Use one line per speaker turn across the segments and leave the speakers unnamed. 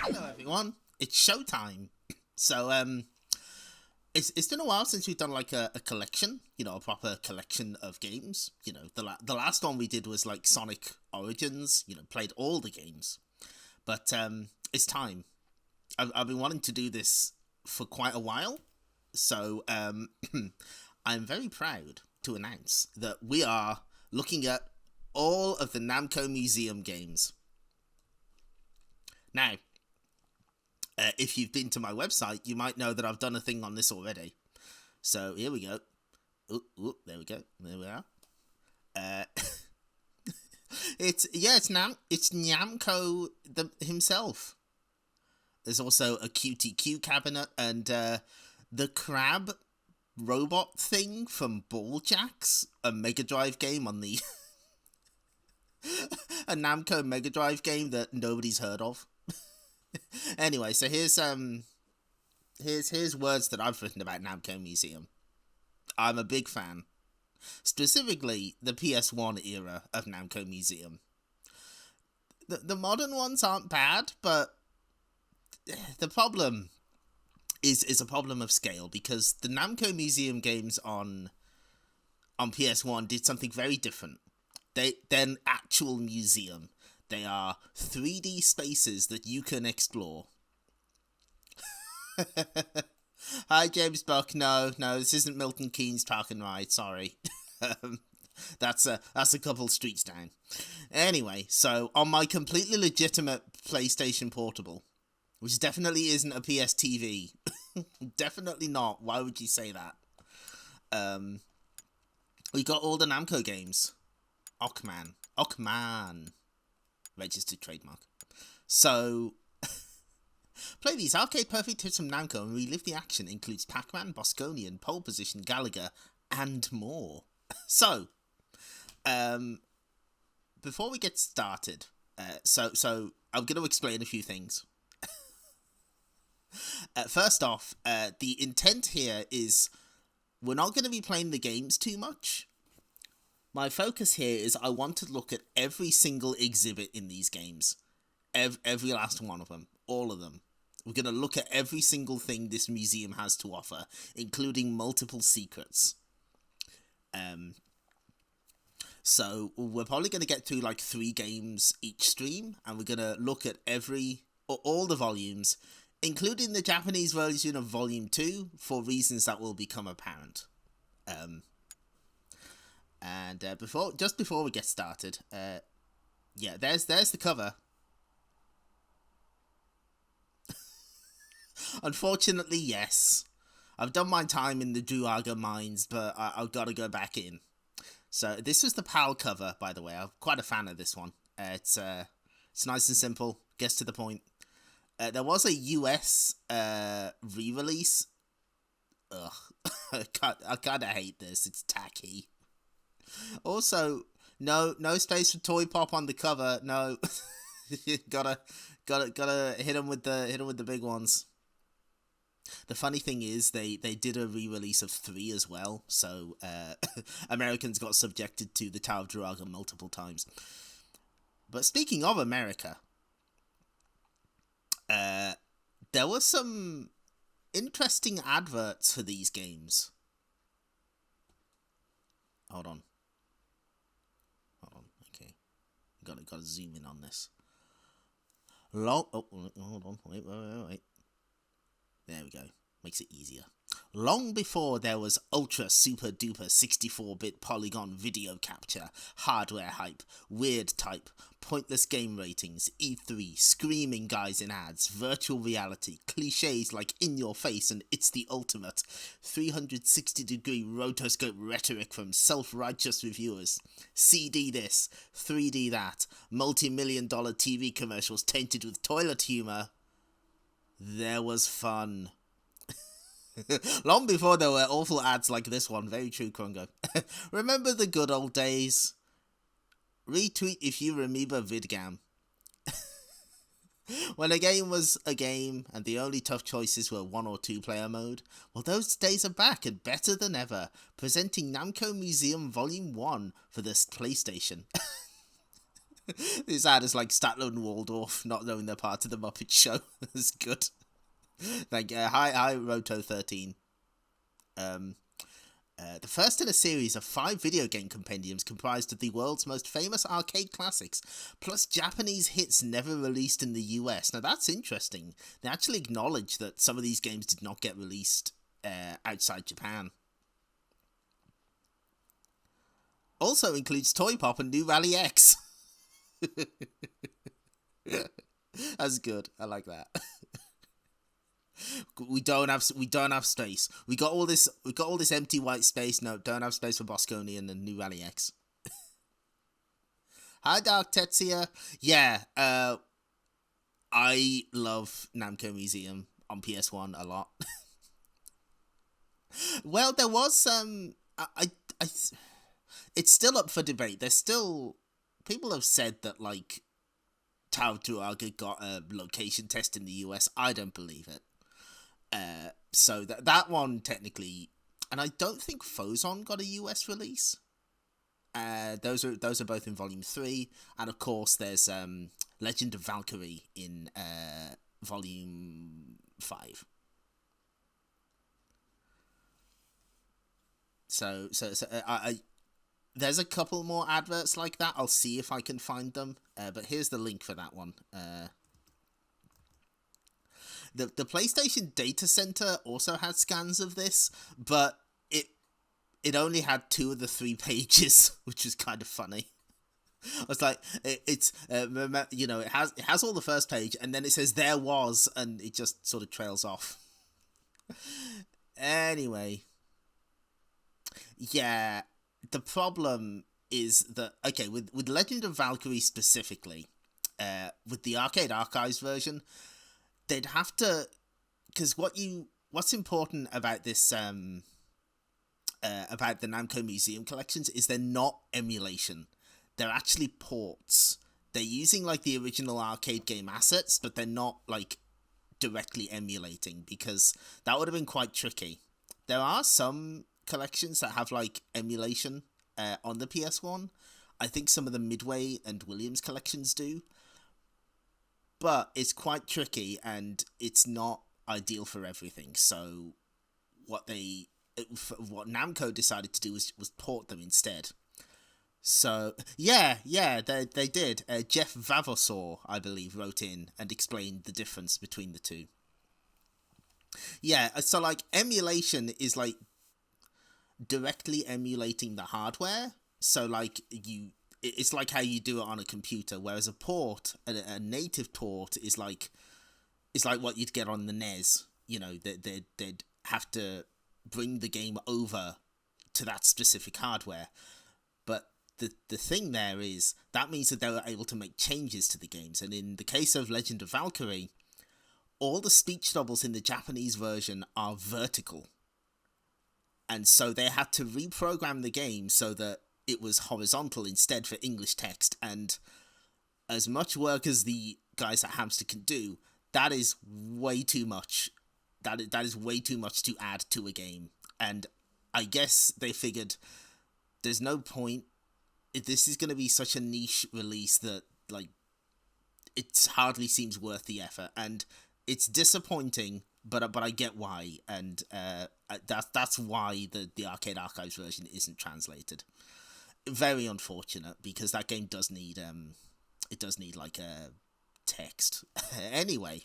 Hello everyone, it's showtime. So it's been a while since we've done like a collection, a proper collection of games. The last one we did was like Sonic Origins. Played all the games, but it's time. I've been wanting to do this for quite a while, so I'm very proud to announce that we are looking at all of the Namco Museum games. Now, if you've been to my website, you might know that I've done a thing on this already. So here we go. There we go. There we are. It's Namco himself. There's also a QTQ cabinet and the crab robot thing from Ball Jacks, a Mega Drive game on the a Namco Mega Drive game that nobody's heard of. Anyway, so here's words that I've written about Namco Museum. I'm a big fan. Specifically, the PS1 era of Namco Museum. The modern ones aren't bad, but the problem is a problem of scale, because the Namco Museum games on PS1 did something very different. They're an actual museum. They are 3D spaces that you can explore. Hi, James Buck. No, this isn't Milton Keynes Park and Ride. Sorry. That's a couple streets down. Anyway, so on my completely legitimate PlayStation Portable, which definitely isn't a PS TV. Definitely not. Why would you say that? We got all the Namco games. Ockman. Registered trademark. So, play these arcade perfect hits from Namco and relive the action. Includes Pac-Man, Bosconian, Pole Position, Gallagher, and more. So, before we get started, so I'm going to explain a few things. First off, the intent here is we're not going to be playing the games too much. My focus here is I want to look at every single exhibit in these games. Every last one of them. All of them. We're going to look at every single thing this museum has to offer, including multiple secrets. So we're probably going to get through like 3 games each stream, and we're going to look at all the volumes, including the Japanese version of Volume 2, for reasons that will become apparent. And before we get started, there's the cover. Unfortunately, yes. I've done my time in the Druaga mines, but I've got to go back in. So this was the PAL cover, by the way. I'm quite a fan of this one. It's nice and simple, gets to the point. There was a US re-release. Ugh, I kind of hate this. It's tacky. Also, no space for Toy Pop on the cover. No, gotta hit him with the big ones. The funny thing is, they did a re-release of 3 as well, so Americans got subjected to the Tower of Druaga multiple times. But speaking of America, there were some interesting adverts for these games. Hold on. Okay, gotta zoom in on this. Hold on. Wait. There we go. Makes it easier. Long before there was ultra super duper 64-bit polygon video capture, hardware hype, weird type, pointless game ratings, E3, screaming guys in ads, virtual reality, cliches like in your face and it's the ultimate, 360-degree rotoscope rhetoric from self-righteous reviewers, CD this, 3D that, multi-million-dollar TV commercials tainted with toilet humor, there was fun. Long before there were awful ads like this one. Very true, Krongo. Remember the good old days? Retweet if you remember VidGam. When a game was a game and the only tough choices were 1 or 2 player mode, well, those days are back and better than ever, presenting Namco Museum Volume 1 for the PlayStation. This ad is like Statler and Waldorf not knowing they're part of the Muppet Show. It's good. Like, hi, Roto13. The first in a series of 5 video game compendiums comprised of the world's most famous arcade classics, plus Japanese hits never released in the US. Now that's interesting. They actually acknowledge that some of these games did not get released outside Japan. Also includes Toy Pop and New Rally X. That's good. I like that. We don't have space. We got all this empty white space. No, don't have space for Bosconian and New Rally X. Hi, Dark Tetsuya. Yeah, I love Namco Museum on PS1 a lot. Well, there was some. It's still up for debate. There's still people have said that like Tower Druaga got a location test in the US. I don't believe it. So that one technically, and I don't think Phozon got a US release. Those are both in Volume 3, and of course there's Legend of Valkyrie in Volume 5. So I there's a couple more adverts like that. I'll see if I can find them. But here's the link for that one. The PlayStation Data Center also had scans of this, but it only had 2 of the 3 pages, which is kind of funny. I was like, it has all the first page, and then it says there was, and it just sort of trails off. Anyway, yeah, the problem is that, okay, with Legend of Valkyrie specifically, with the Arcade Archives version, they'd have to, because what's important about this about the Namco Museum collections is they're not emulation. They're actually ports. They're using like the original arcade game assets, but they're not like directly emulating, because that would have been quite tricky. There are some collections that have like emulation on the PS1. I think some of the Midway and Williams collections do. But it's quite tricky, and it's not ideal for everything. So what Namco decided to do was port them instead. So yeah, they did. Jeff Vavosor, I believe, wrote in and explained the difference between the two. Yeah, so like emulation is like directly emulating the hardware. So like it's like how you do it on a computer, whereas a port, a native port, is like what you'd get on the NES. You know, they'd have to bring the game over to that specific hardware. But the thing there is, that means that they were able to make changes to the games. And in the case of Legend of Valkyrie, all the speech bubbles in the Japanese version are vertical. And so they had to reprogram the game so that it was horizontal instead for English text. And as much work as the guys at Hamster can do, that is way too much. That is way too much to add to a game. And I guess they figured there's no point. This is going to be such a niche release that like it hardly seems worth the effort. And it's disappointing, but I get why. And that's why the Arcade Archives version isn't translated. Very unfortunate, because that game does need like a text. Anyway,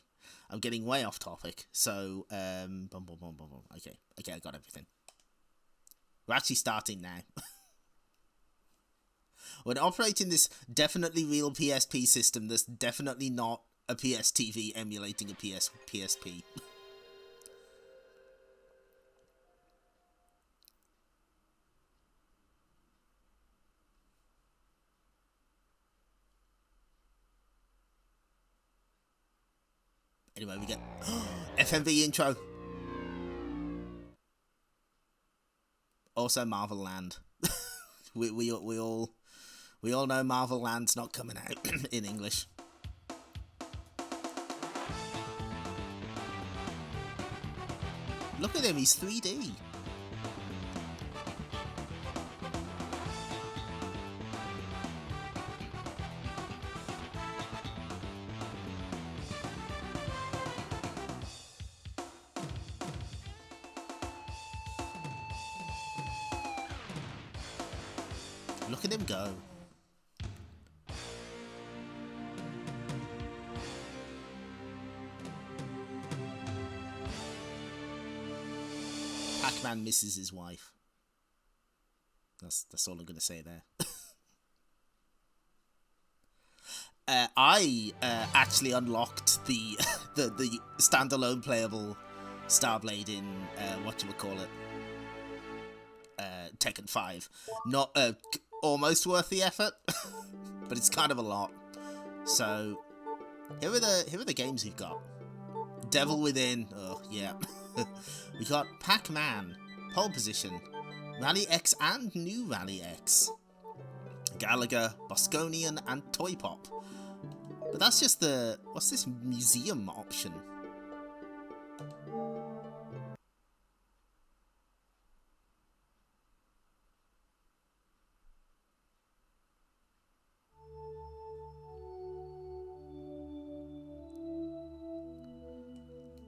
I'm getting way off topic. So okay, I got everything. We're actually starting now. When operating this definitely real PSP system, there's definitely not a PS TV emulating a PSP. Anyway, we get FMV intro. Also Marvel Land. we all know Marvel Land's not coming out in English. Look at him, he's 3D. Look at him go. Pac-Man misses his wife. That's all I'm going to say there. I actually unlocked the the standalone playable Starblade in whatchamacallit, Tekken 5. Not almost worth the effort, but it's kind of a lot. So here are the games we've got. Devil Within. Oh yeah. We got Pac-Man, Pole Position, Rally X and New Rally X, Gallagher, Bosconian, and Toy Pop. But that's just the... what's this museum option?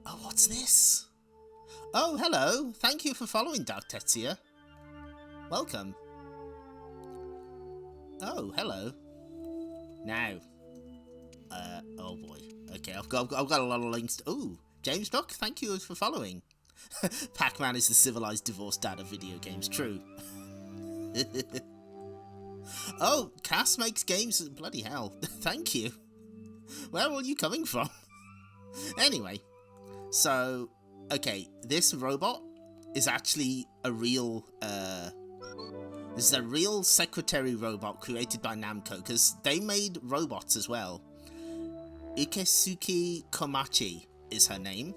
Oh, what's this? Oh, hello. Thank you for following, Dark Tetsuya. Welcome. Oh, hello. Now. Oh boy. Okay, I've got a lot of links. Ooh, James Duck, thank you for following. Pac-Man is the civilized divorced dad of video games. True. Oh, Cass makes games. Bloody hell. Thank you. Where are all you coming from? Anyway, so okay, this robot is actually a real. This is a real secretary robot created by Namco, because they made robots as well. Uketsuke Komachi is her name,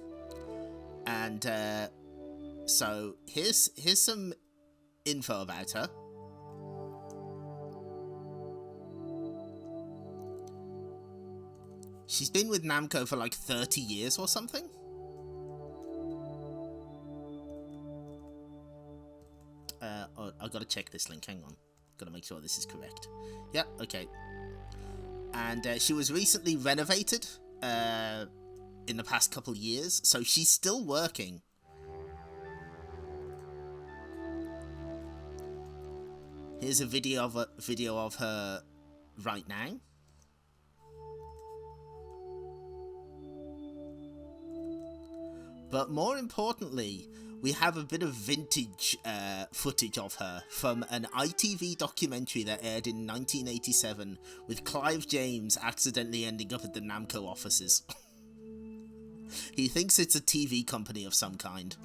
and so here's some info about her. She's been with Namco for like 30 years or something. Oh, I've got to check this link, hang on. Got to make sure this is correct. Yeah, okay. And she was recently renovated in the past couple of years, so she's still working. Here's a video of her right now. But more importantly, we have a bit of vintage footage of her from an ITV documentary that aired in 1987 with Clive James accidentally ending up at the Namco offices. He thinks it's a TV company of some kind.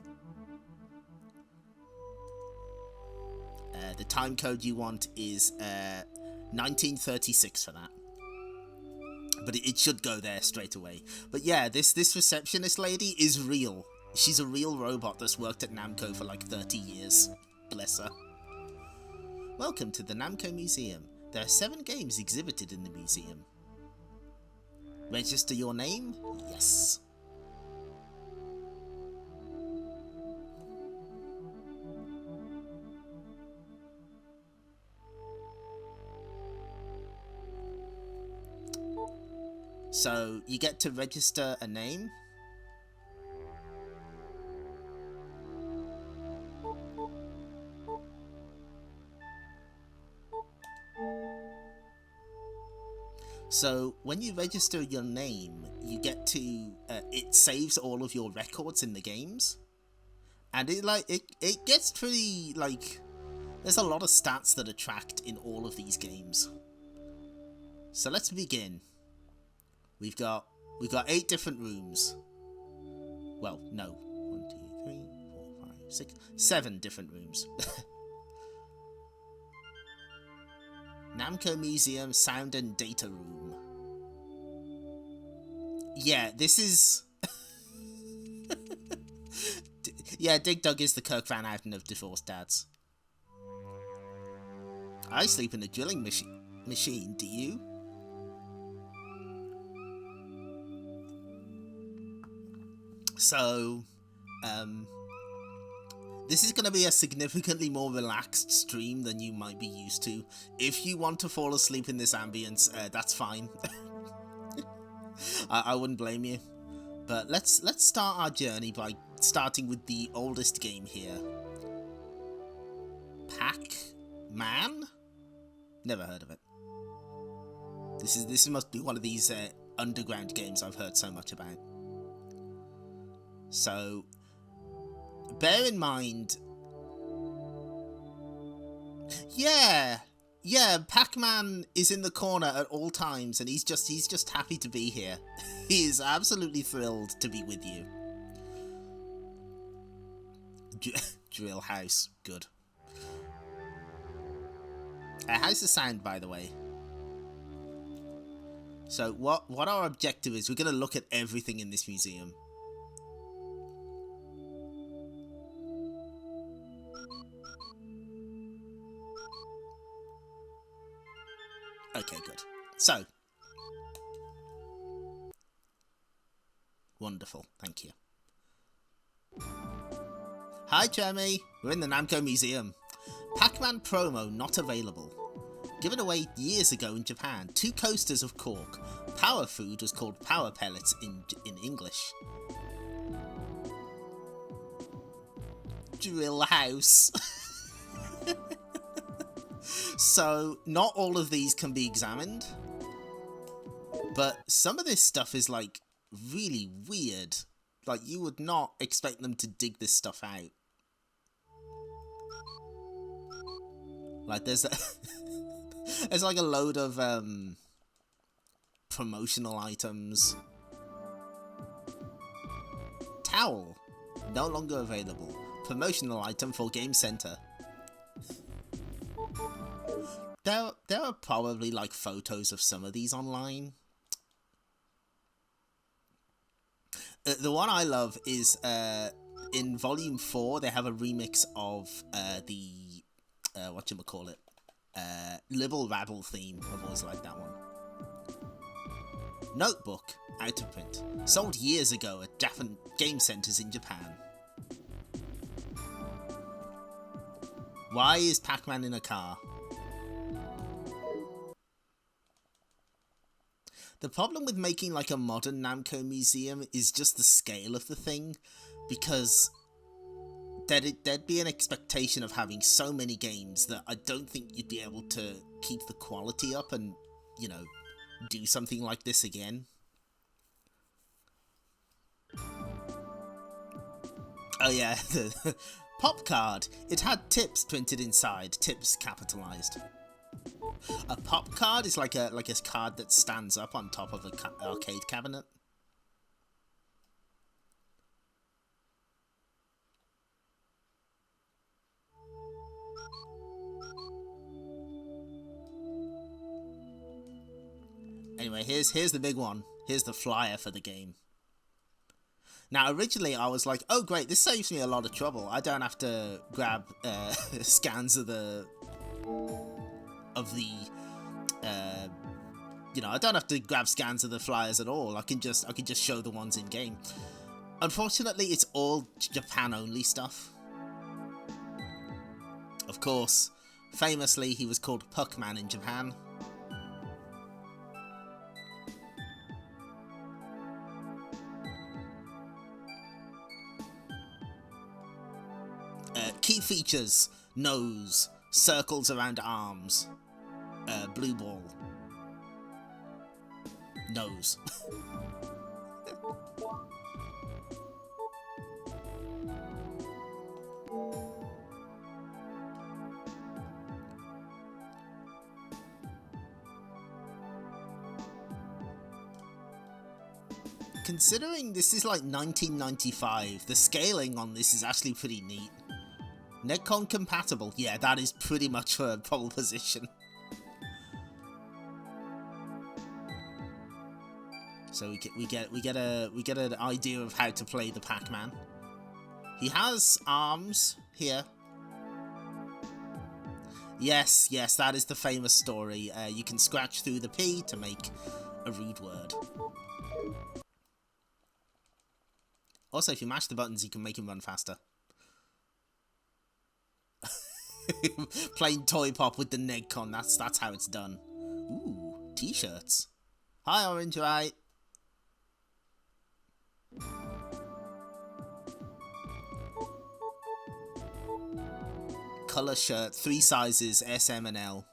The time code you want is 1936 for that. But it should go there straight away. But yeah, this receptionist lady is real. She's a real robot that's worked at Namco for like 30 years. Bless her. Welcome to the Namco Museum. There are 7 games exhibited in the museum. Register your name? Yes. So you get to register a name. So when you register your name, you get to it saves all of your records in the games, and it gets pretty, like, there's a lot of stats that are tracked in all of these games. So let's begin. We've got 8 different rooms. Well, no, 1, 2, 3, 4, 5, 6, 7 different rooms. Namco Museum Sound and Data Room. Yeah, this is... yeah, Dig Dug is the Kirk Van Houten of divorced dads. I sleep in a drilling machine, do you? So, this is going to be a significantly more relaxed stream than you might be used to. If you want to fall asleep in this ambience, that's fine. I wouldn't blame you. But let's start our journey by starting with the oldest game here. Pac-Man? Never heard of it. This must be one of these underground games I've heard so much about. So, bear in mind... Yeah, Pac-Man is in the corner at all times, and he's just happy to be here. He is absolutely thrilled to be with you. Drill house, good. How's the sound, by the way? So what our objective is, we're going to look at everything in this museum. Okay, good. So, wonderful, thank you. Hi, Jeremy. We're in the Namco Museum. Pac-Man promo not available. Given away years ago in Japan. 2 coasters of cork. Power food was called power pellets in English. Drill house. So, not all of these can be examined. But some of this stuff is, like, really weird. Like, you would not expect them to dig this stuff out. Like, there's like a load of promotional items. Towel, no longer available. Promotional item for Game Center. There are probably like photos of some of these online. The one I love is in Volume 4. They have a remix of the whatchamacallit, Libble Rabble theme. I've always liked that one. Notebook, out of print. Sold years ago at Japan game centers in Japan. Why is Pac-Man in a car? The problem with making like a modern Namco Museum is just the scale of the thing, because there'd be an expectation of having so many games that I don't think you'd be able to keep the quality up and, you know, do something like this again. Oh yeah, the pop card. It had tips printed inside, tips capitalized. A pop card is like a card that stands up on top of an arcade cabinet. Anyway, here's the big one. Here's the flyer for the game. Now, originally I was like, oh great, this saves me a lot of trouble. I don't have to grab scans of the you know, I don't have to grab scans of the flyers at all. I can just show the ones in game. Unfortunately, it's all Japan only stuff. Of course, famously he was called Pac-Man in Japan. Key features: nose, circles around arms, blue ball, nose. Considering this is like 1995, the scaling on this is actually pretty neat. Netcon compatible, yeah, that is pretty much for pole position. So we get an idea of how to play the Pac-Man. He has arms here. Yes, that is the famous story. You can scratch through the P to make a rude word. Also, if you mash the buttons, you can make him run faster. Playing Toy Pop with the Negcon, that's how it's done. Ooh, t-shirts. Hi, Orange Right. Colour shirt, 3 sizes, S, M and L.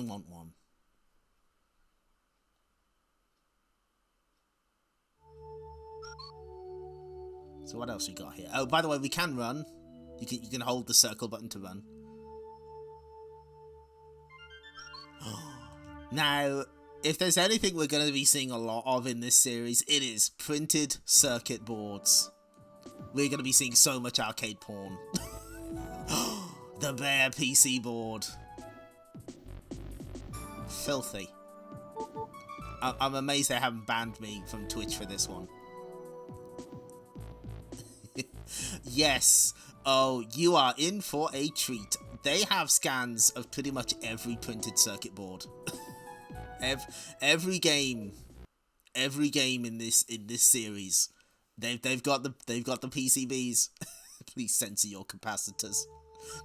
I want one. So what else we got here? Oh, by the way, we can run. You can hold the circle button to run. Now, if there's anything we're going to be seeing a lot of in this series, it is printed circuit boards. We're going to be seeing so much arcade porn. The bare PC board. Filthy. I'm amazed they haven't banned me from Twitch for this one. Yes. Oh, you are in for a treat. They have scans of pretty much every printed circuit board. every game in this series, they've got the PCBs. Please censor your capacitors.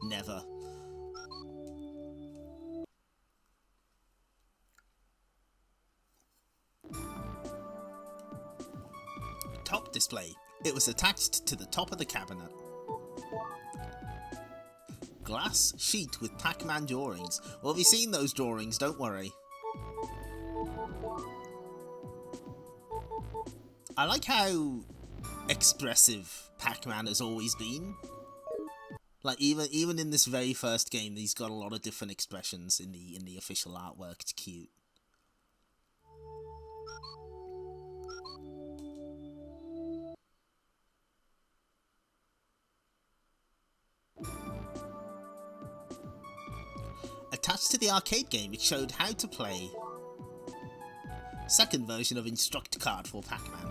Never. Top display. It was attached to the top of the cabinet. Glass sheet with Pac-Man drawings. Well, have you seen those drawings? Don't worry. I like how expressive Pac-Man has always been. Like even in this very first game, he's got a lot of different expressions in the official artwork. It's cute. Attached to the arcade game, it showed how to play. Second version of Instruct card for Pac-Man.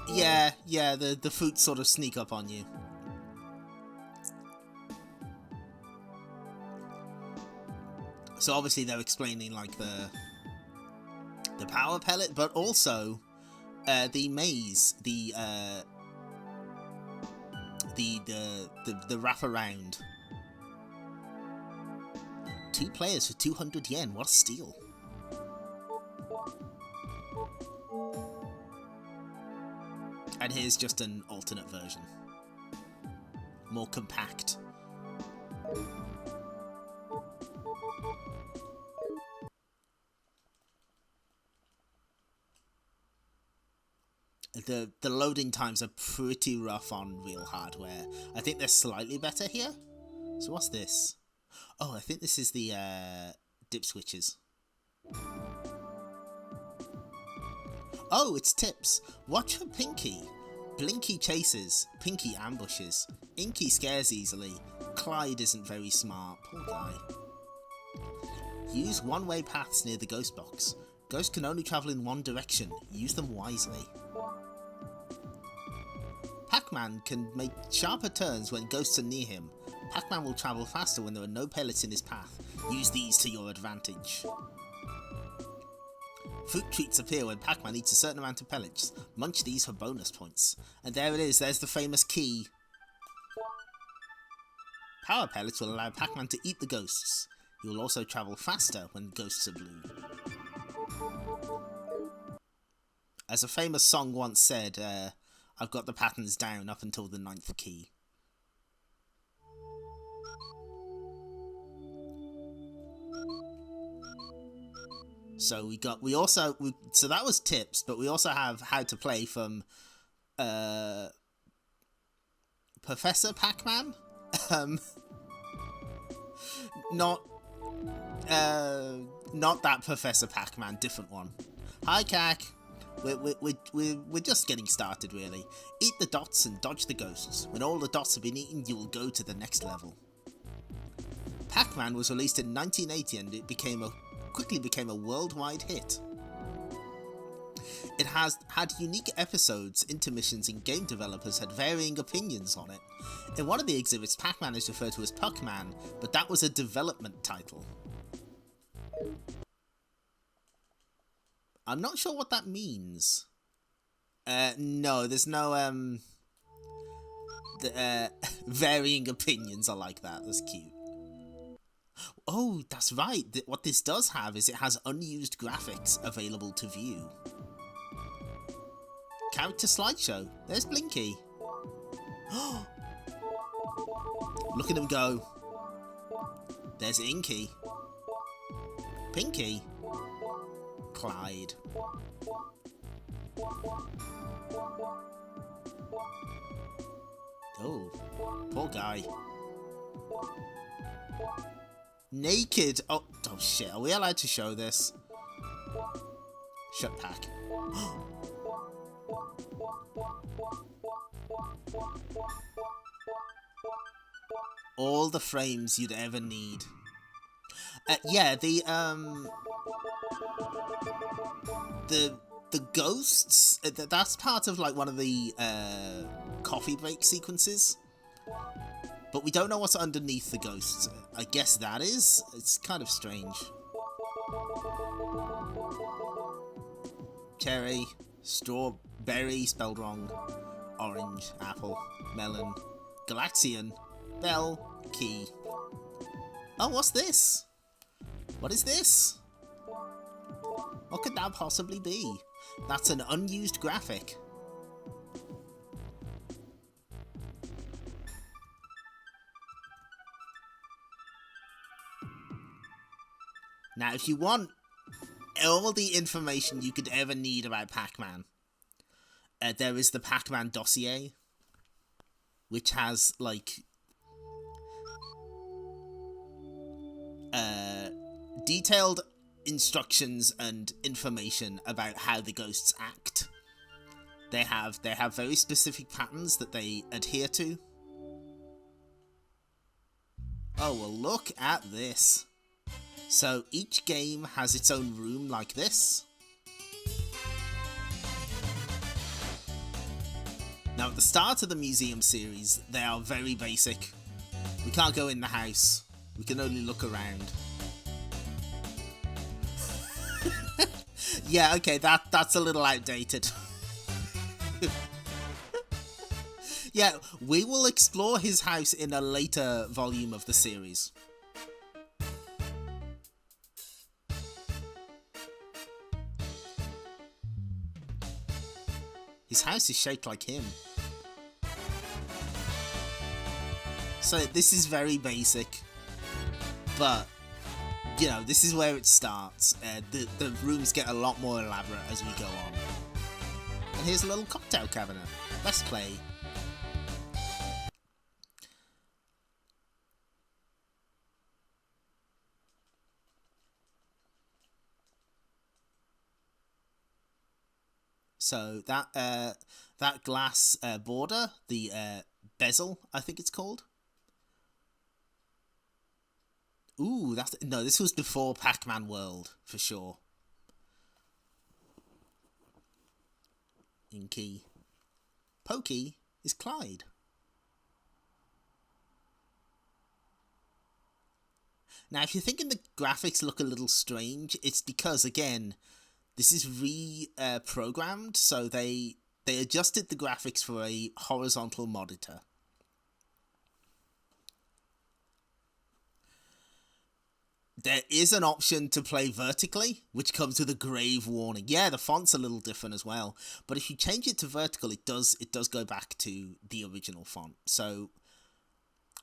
Yeah, the fruits sort of sneak up on you. So obviously they're explaining like the power pellet, but also the maze, the wraparound. 2 players for 200 yen. What a steal! And here's just an alternate version, more compact. The loading times are pretty rough on real hardware. I think they're slightly better here. So what's this? Oh, I think this is the dip switches. Oh, it's tips. Watch for Pinky. Blinky chases. Pinky ambushes. Inky scares easily. Clyde isn't very smart. Poor guy. Use one-way paths near the ghost box. Ghosts can only travel in one direction. Use them wisely. Pac-Man can make sharper turns when ghosts are near him. Pac-Man will travel faster when there are no pellets in his path. Use these to your advantage. Fruit treats appear when Pac-Man eats a certain amount of pellets. Munch these for bonus points. And there it is, there's the famous key. Power pellets will allow Pac-Man to eat the ghosts. He will also travel faster when ghosts are blue. As a famous song once said, I've got the patterns down up until the 9th key. So so that was tips, but we also have how to play from Professor Pac-Man. Not that Professor Pac-Man, different one. Hi, Cac. We're just getting started, really. Eat the dots and dodge the ghosts. When all the dots have been eaten, you will go to the next level. Pac-Man was released in 1980 and it quickly became a worldwide hit. It has had unique episodes, intermissions, and game developers had varying opinions on it. In one of the exhibits, Pac-Man is referred to as Puck-Man, but that was a development title. I'm not sure what that means. No, there's no, varying opinions are like that. That's cute. Oh, that's right. What this does have is it has unused graphics available to view. Character slideshow. There's Blinky. Look at him go. There's Inky. Pinky. Clyde. Oh, poor guy. Naked. Oh shit. Are we allowed to show this? Shut Pac. All the frames you'd ever need. Yeah, the ghosts. That's part of like one of the coffee break sequences. But we don't know what's underneath the ghosts. I guess that is. It's kind of strange. Cherry, strawberry spelled wrong, orange, apple, melon, Galaxian, bell, key. Oh, what's this? What is this? What could that possibly be? That's an unused graphic. Now, if you want all the information you could ever need about Pac-Man, there is the Pac-Man dossier, which has, like, detailed instructions and information about how the ghosts act. They have very specific patterns that they adhere to. Oh, well, look at this. So each game has its own room like this. Now at the start of the museum series, they are very basic. We can't go in the house. We can only look around. Yeah, okay, that's a little outdated. Yeah, we will explore his house in a later volume of the series. His house is shaped like him. So this is very basic, but you know, this is where it starts. The rooms get a lot more elaborate as we go on. And here's a little cocktail cabinet. Let's play. So that glass border, the bezel, I think it's called. Ooh, this was before Pac-Man World for sure. Inky. Pokey is Clyde. Now, if you're thinking the graphics look a little strange, it's because, again, this is re-programmed, so they adjusted the graphics for a horizontal monitor. There is an option to play vertically, which comes with a grave warning. Yeah, the font's a little different as well, but if you change it to vertical, it does go back to the original font. So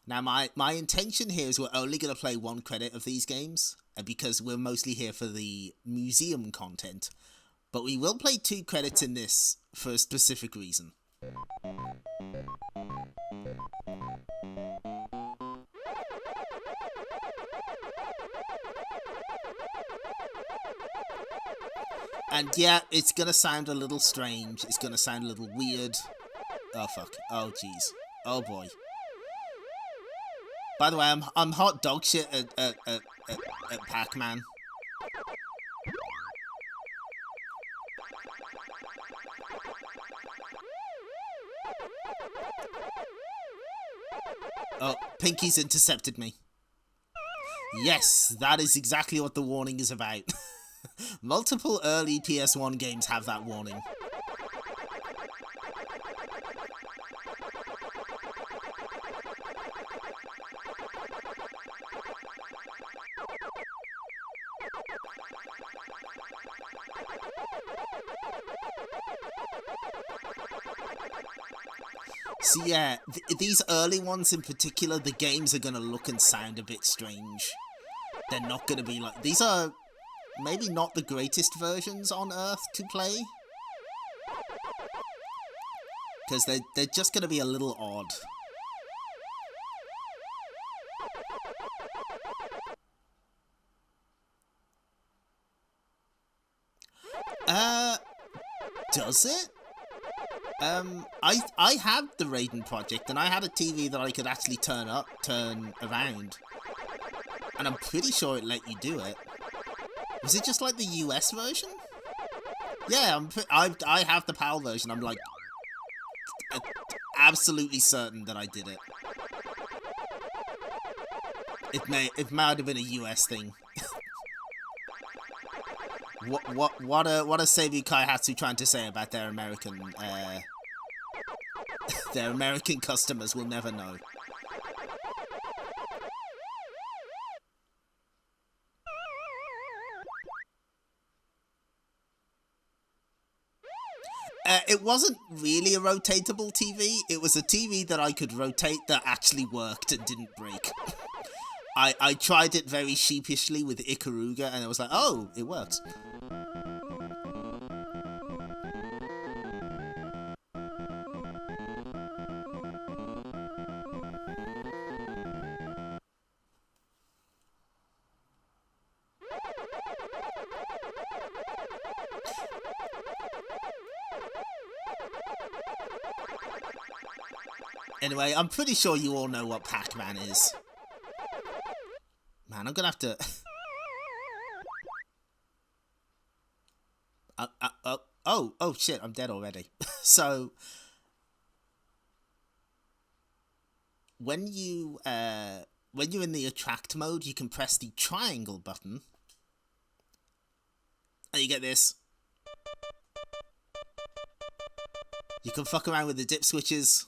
now my intention here is we're only going to play one credit of these games, because we're mostly here for the museum content. But we will play 2 credits in this for a specific reason. And yeah, it's gonna sound a little strange. It's gonna sound a little weird. Oh fuck. Oh jeez. Oh boy. By the way, I'm hot dog shit at Pac-Man. Oh, Pinky's intercepted me. Yes, that is exactly what the warning is about. Multiple early PS1 games have that warning. So yeah, these early ones in particular, the games are going to look and sound a bit strange. They're not going to be like... These are maybe not the greatest versions on Earth to play. Because they're just going to be a little odd. Does it? I had the Raiden project, and I had a TV that I could actually turn around. And I'm pretty sure it let you do it. Was it just like the US version? Yeah, I have the PAL version. I'm like absolutely certain that I did it. It might have been a US thing. What are Seibu Kaihatsu trying to say about their American customers? Will never know. It wasn't really a rotatable TV. It was a TV that I could rotate that actually worked and didn't break. I tried it very sheepishly with Ikaruga, and I was like, oh, it works. Anyway, I'm pretty sure you all know what Pac-Man is. Man, I'm gonna have to... oh shit, I'm dead already. So, when you're in the attract mode, you can press the triangle button, and you get this. You can fuck around with the dip switches.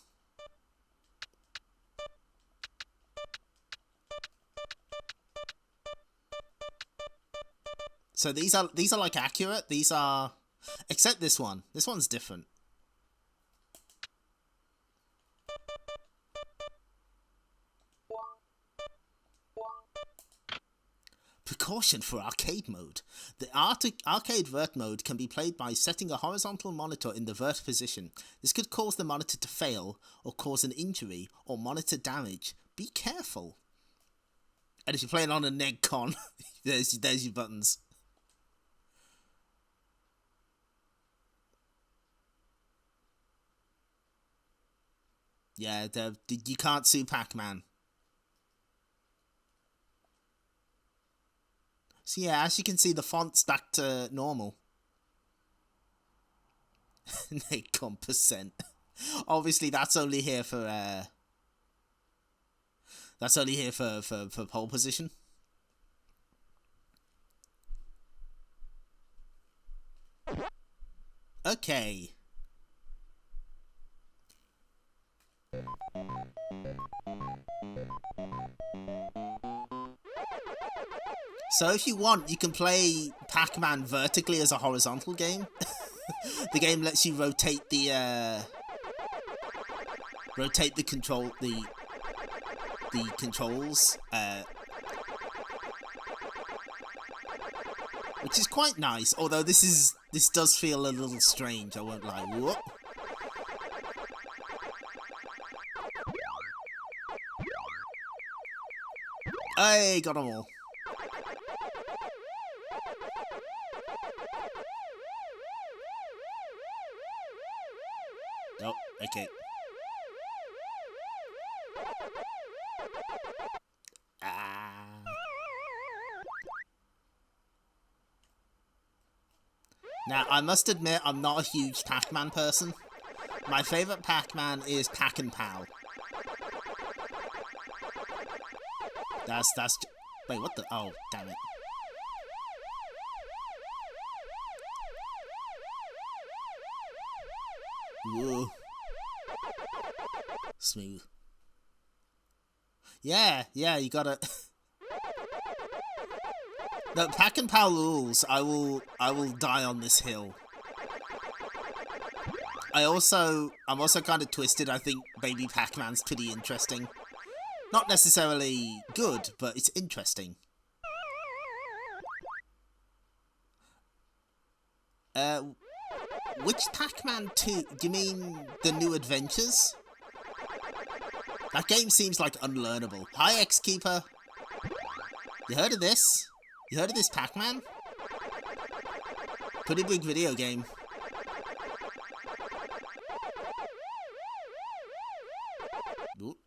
So these are like accurate. These are, except this one. This one's different. Precaution for arcade mode. The arcade vert mode can be played by setting a horizontal monitor in the vert position. This could cause the monitor to fail, or cause an injury, or monitor damage. Be careful. And if you're playing on a Negcon, there's your buttons. Yeah, you can't sue Pac-Man. So yeah, as you can see, the font's back to normal. Nacon percent. Obviously, that's only here for pole position. Okay. So if you want, you can play Pac-Man vertically as a horizontal game. The game lets you rotate the controls, which is quite nice. Although this does feel a little strange, I won't lie. Whoop. Hey, got them all. Oh, okay. Now, I must admit, I'm not a huge Pac-Man person. My favourite Pac-Man is Pac and Pal. Wait, what the... Oh, damn it. Whoa. Smooth. Yeah, you gotta... No, Pac and Pal rules. I will die on this hill. I'm also kind of twisted. I think Baby Pac-Man's pretty interesting. Not necessarily good, but it's interesting. Uh, which Pac-Man 2? Do you mean the New Adventures? That game seems like unlearnable. Hi, X-Keeper. You heard of this? You heard of this Pac-Man? Pretty big video game. Ooh.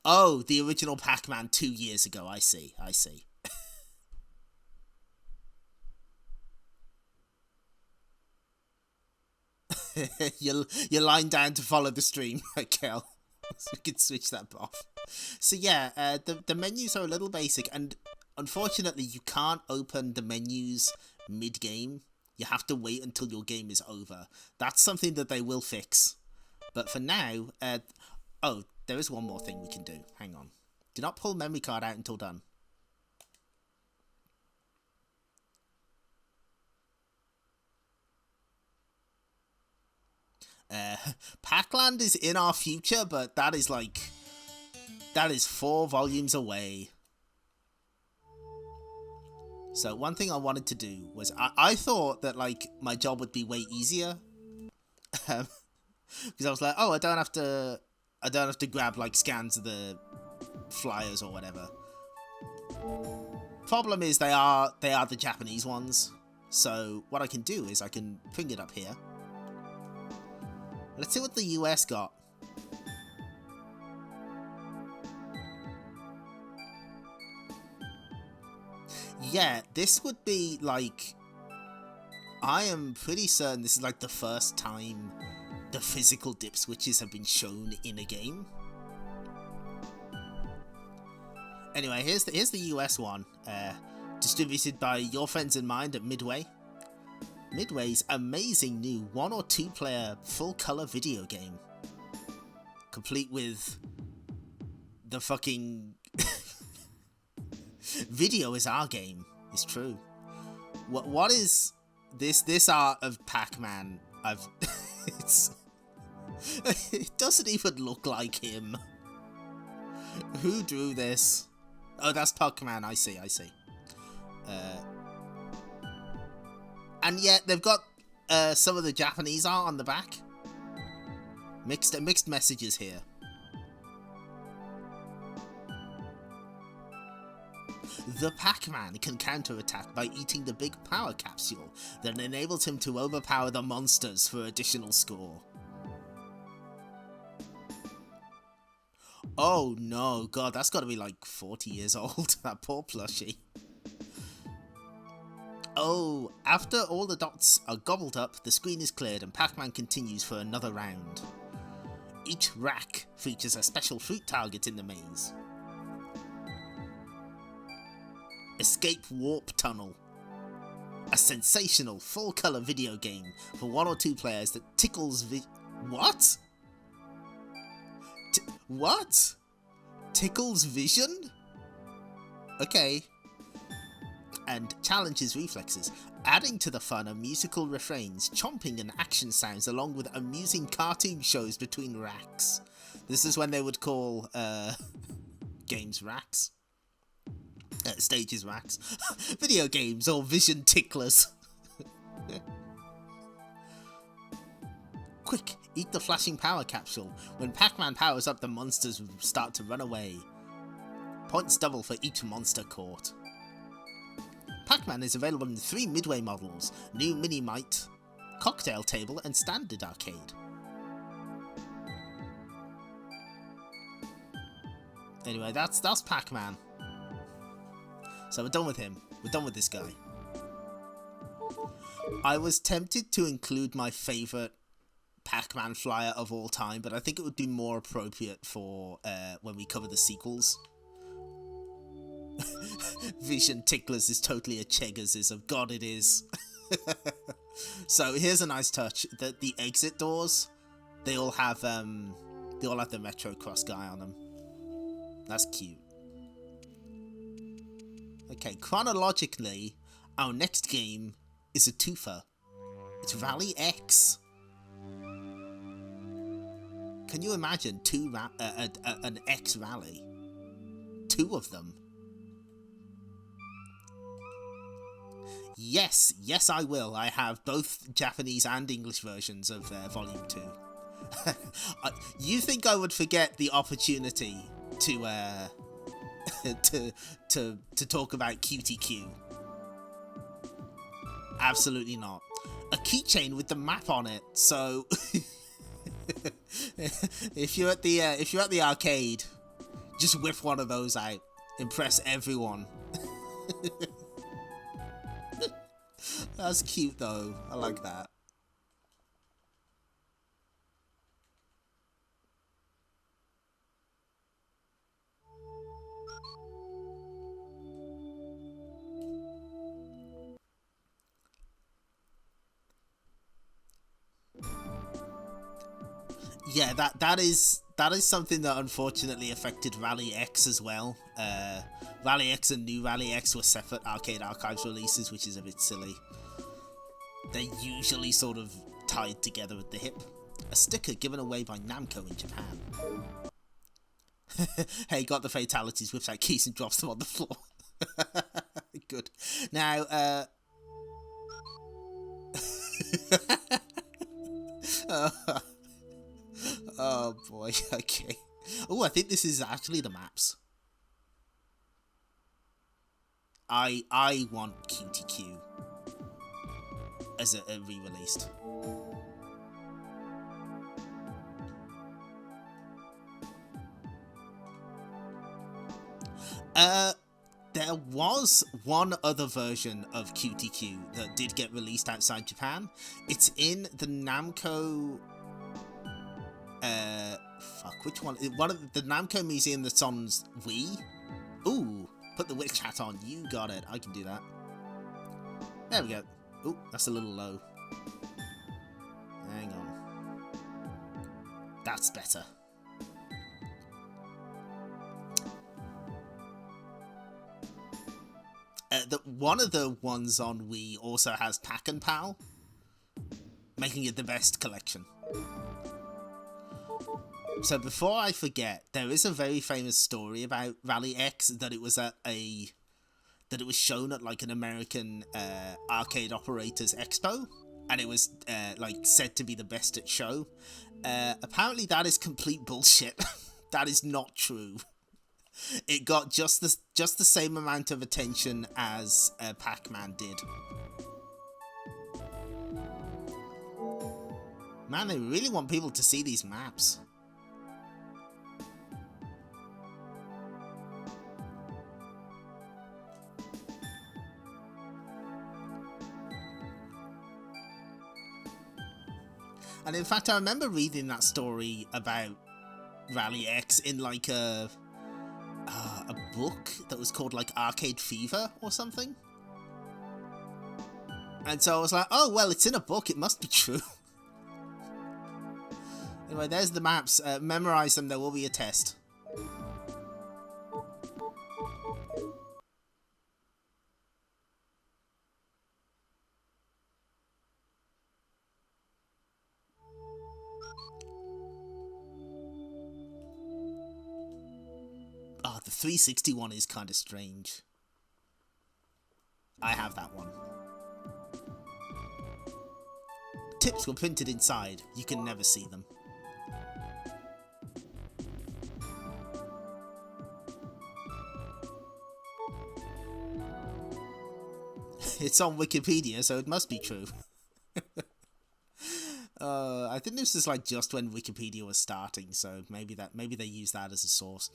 Oh, the original Pac-Man 2 years ago. I see. you're lying down to follow the stream, Kel. So we can switch that off. So yeah, the menus are a little basic, and unfortunately you can't open the menus mid-game. You have to wait until your game is over. That's something that they will fix. But for now, oh, there is one more thing we can do. Hang on. Do not pull memory card out until done. Pac-Land is in our future, but that is 4 volumes away. So one thing I wanted to do was, I thought that like my job would be way easier. Because I was like, oh, I don't have to grab like scans of the flyers or whatever. Problem is they are the Japanese ones. So what I can do is I can bring it up here. Let's see what the US got. Yeah, this would be like... I am pretty certain this is like the first time the physical dip switches have been shown in a game. Anyway, here's the US one. Distributed by your friends and mine at Midway. Midway's amazing new 1 or 2 player full color video game. Complete with the fucking video is our game. It's true. What is this art of Pac-Man? It doesn't even look like him. Who drew this? Oh, that's Pac-Man. I see. And yet they've got some of the Japanese art on the back. Mixed messages here. The Pac-Man can counterattack by eating the big power capsule that enables him to overpower the monsters for additional score. Oh no, god, that's gotta be like 40 years old, that poor plushie. Oh, after all the dots are gobbled up, the screen is cleared and Pac-Man continues for another round. Each rack features a special fruit target in the maze. Escape Warp Tunnel. A sensational full-colour video game for 1 or 2 players that tickles What? What? Tickles vision? Okay. And challenges reflexes, adding to the fun are musical refrains, chomping and action sounds, along with amusing cartoon shows between racks. This is when they would call games racks. Stages racks. Video games or vision ticklers. Quick, eat the flashing power capsule. When Pac-Man powers up, the monsters start to run away. Points double for each monster caught. Pac-Man is available in 3 Midway models: New Mini-Mite, Cocktail Table, and Standard Arcade. Anyway, that's Pac-Man. So we're done with him. We're done with this guy. I was tempted to include my favourite Pac-Man flyer of all time, but I think it would be more appropriate for when we cover the sequels. Vision Ticklers is totally a Chegasism. God, it is. So here's a nice touch. The exit doors, they all have the Metro Cross guy on them. That's cute. Okay, chronologically, our next game is a twofer. It's Rally X. Can you imagine an X Rally? 2 of them. Yes, I will. I have both Japanese and English versions of Volume 2. You think I would forget the opportunity to to talk about QTQ? Absolutely not. A keychain with the map on it. So if you're at the arcade, just whip one of those out. Impress everyone. That's cute though. I like that. Yeah, that is something that unfortunately affected Rally X as well. Rally X and New Rally X were separate Arcade Archives releases, which is a bit silly. They're usually sort of tied together at the hip. A sticker given away by Namco in Japan. Hey, got the fatalities, whips out keys and drops them on the floor. Good. Now, oh boy, okay. Oh, I think this is actually the maps. I want QTQ as a re-released. There was one other version of QTQ that did get released outside Japan. It's in the Namco... fuck, which one? One of the Namco Museum that's on Wii? Ooh, put the witch hat on. You got it. I can do that. There we go. Ooh, that's a little low. Hang on. That's better. One of the ones on Wii also has Pac and Pal, making it the best collection. So before I forget, there is a very famous story about Rally X that it was shown at like an American arcade operators expo, and it was like said to be the best at show. Apparently that is complete bullshit. That is not true. It got just the same amount of attention as Pac-Man did. Man, they really want people to see these maps. And in fact, I remember reading that story about Rally X in like a book that was called like Arcade Fever or something. And so I was like, oh, well, it's in a book. It must be true. Anyway, there's the maps. Memorize them. There will be a test. Oh, the 360 one is kind of strange. I have that one. Tips were printed inside. You can never see them. It's on Wikipedia, so it must be true. I think this is like just when Wikipedia was starting, so maybe they use that as a source.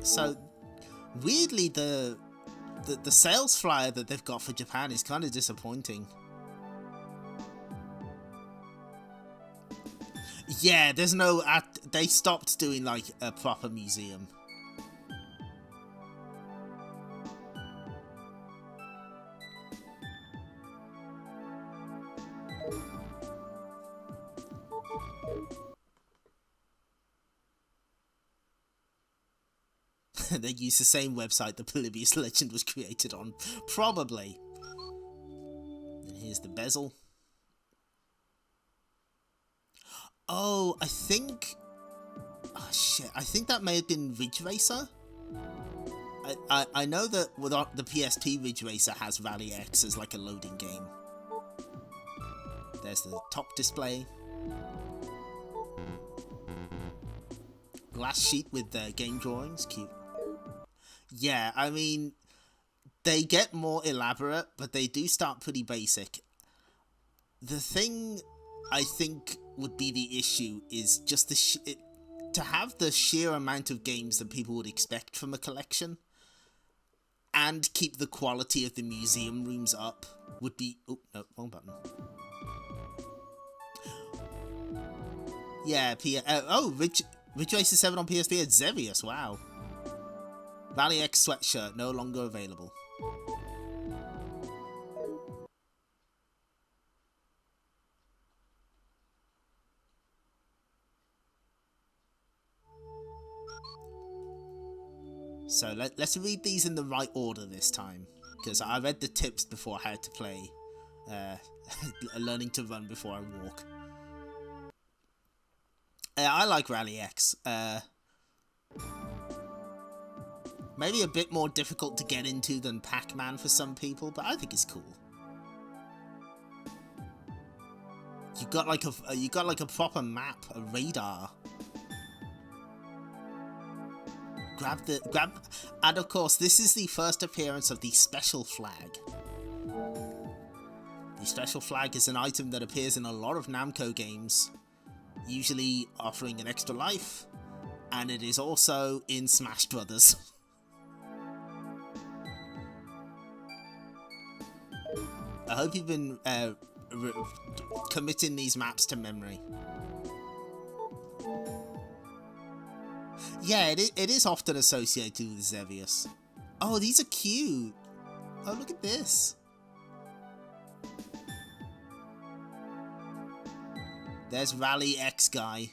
So, weirdly, the sales flyer that they've got for Japan is kind of disappointing. Yeah, there's no... they stopped doing, like, a proper museum. They use the same website the Polybius legend was created on. Probably. And here's the bezel. Oh, I think... Oh, shit. I think that may have been Ridge Racer. I know that the PSP Ridge Racer has Rally X as like a loading game. There's the top display. Glass sheet with game drawings. Cute. Yeah, I mean, they get more elaborate, but they do start pretty basic. The thing I think would be the issue is just to have the sheer amount of games that people would expect from a collection and keep the quality of the museum rooms up would be... Oh, no, wrong button. Yeah, Ridge Racer 7 on PSP at Xevious, wow. Rally X sweatshirt, no longer available. So let's read these in the right order this time, because I read the tips before how to play, learning to run before I walk. I like Rally X. Maybe a bit more difficult to get into than Pac-Man for some people, but I think it's cool. You got like a proper map, a radar. And of course, this is the first appearance of the special flag. The special flag is an item that appears in a lot of Namco games, usually offering an extra life, and it is also in Smash Brothers. I hope you've been committing these maps to memory. Yeah, it is often associated with Xevious. Oh, these are cute. Oh, look at this. There's Rally X guy.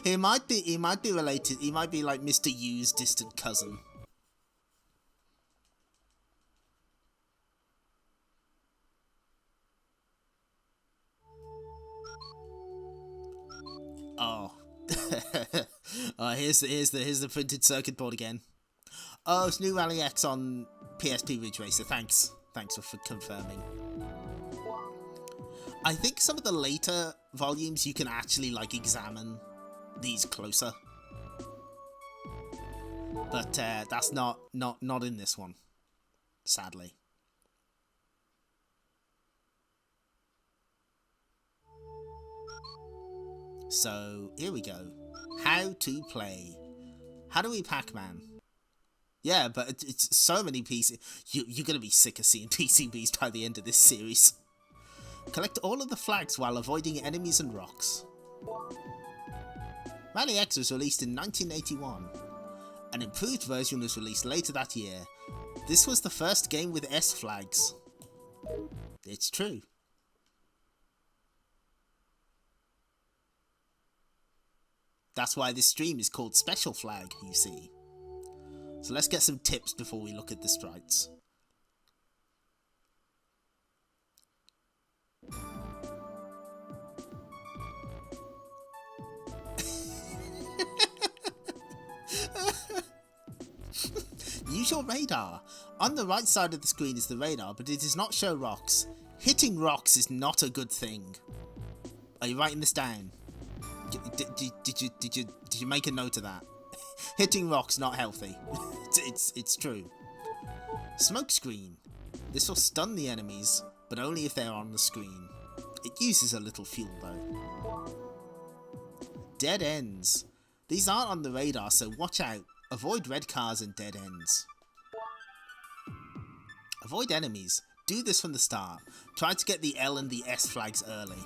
He might be related. He might be like Mr. Yu's distant cousin. Oh. Here's the printed circuit board again. Oh, it's new Rally X on PSP Ridge Racer. Thanks for confirming. I think some of the later volumes you can actually like examine these closer, but that's not in this one, sadly. So here we go. How to play. How do we Pac-Man? Yeah, but it's so many pieces. You're gonna be sick of seeing PCBs by the end of this series. Collect all of the flags while avoiding enemies and rocks. Rally X was released in 1981. An improved version was released later that year. This was the first game with S flags. It's true. That's why this stream is called Special Flag, you see. So let's get some tips before we look at the sprites. Use your radar. On the right side of the screen is the radar, but it does not show rocks. Hitting rocks is not a good thing. Are you writing this down? Did you make a note of that? Hitting rocks not healthy. It's true. Smoke screen. This will stun the enemies, but only if they're on the screen. It uses a little fuel though. Dead ends. These aren't on the radar, so watch out. Avoid red cars and dead ends. Avoid enemies. Do this from the start. Try to get the L and the S flags early.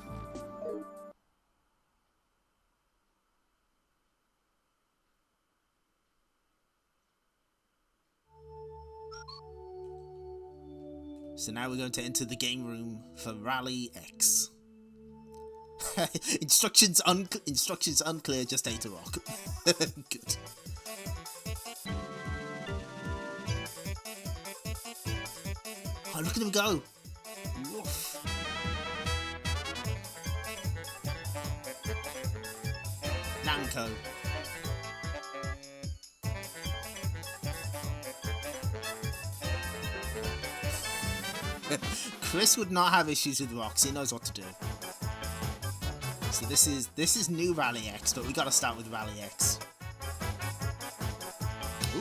So now we're going to enter the game room for Rally X. Instructions unclear, just ate a rock. Good. Oh, look at him go! Woof. Namco. Chris would not have issues with rocks. He knows what to do. So this is new Rally X, but we gotta start with Rally X.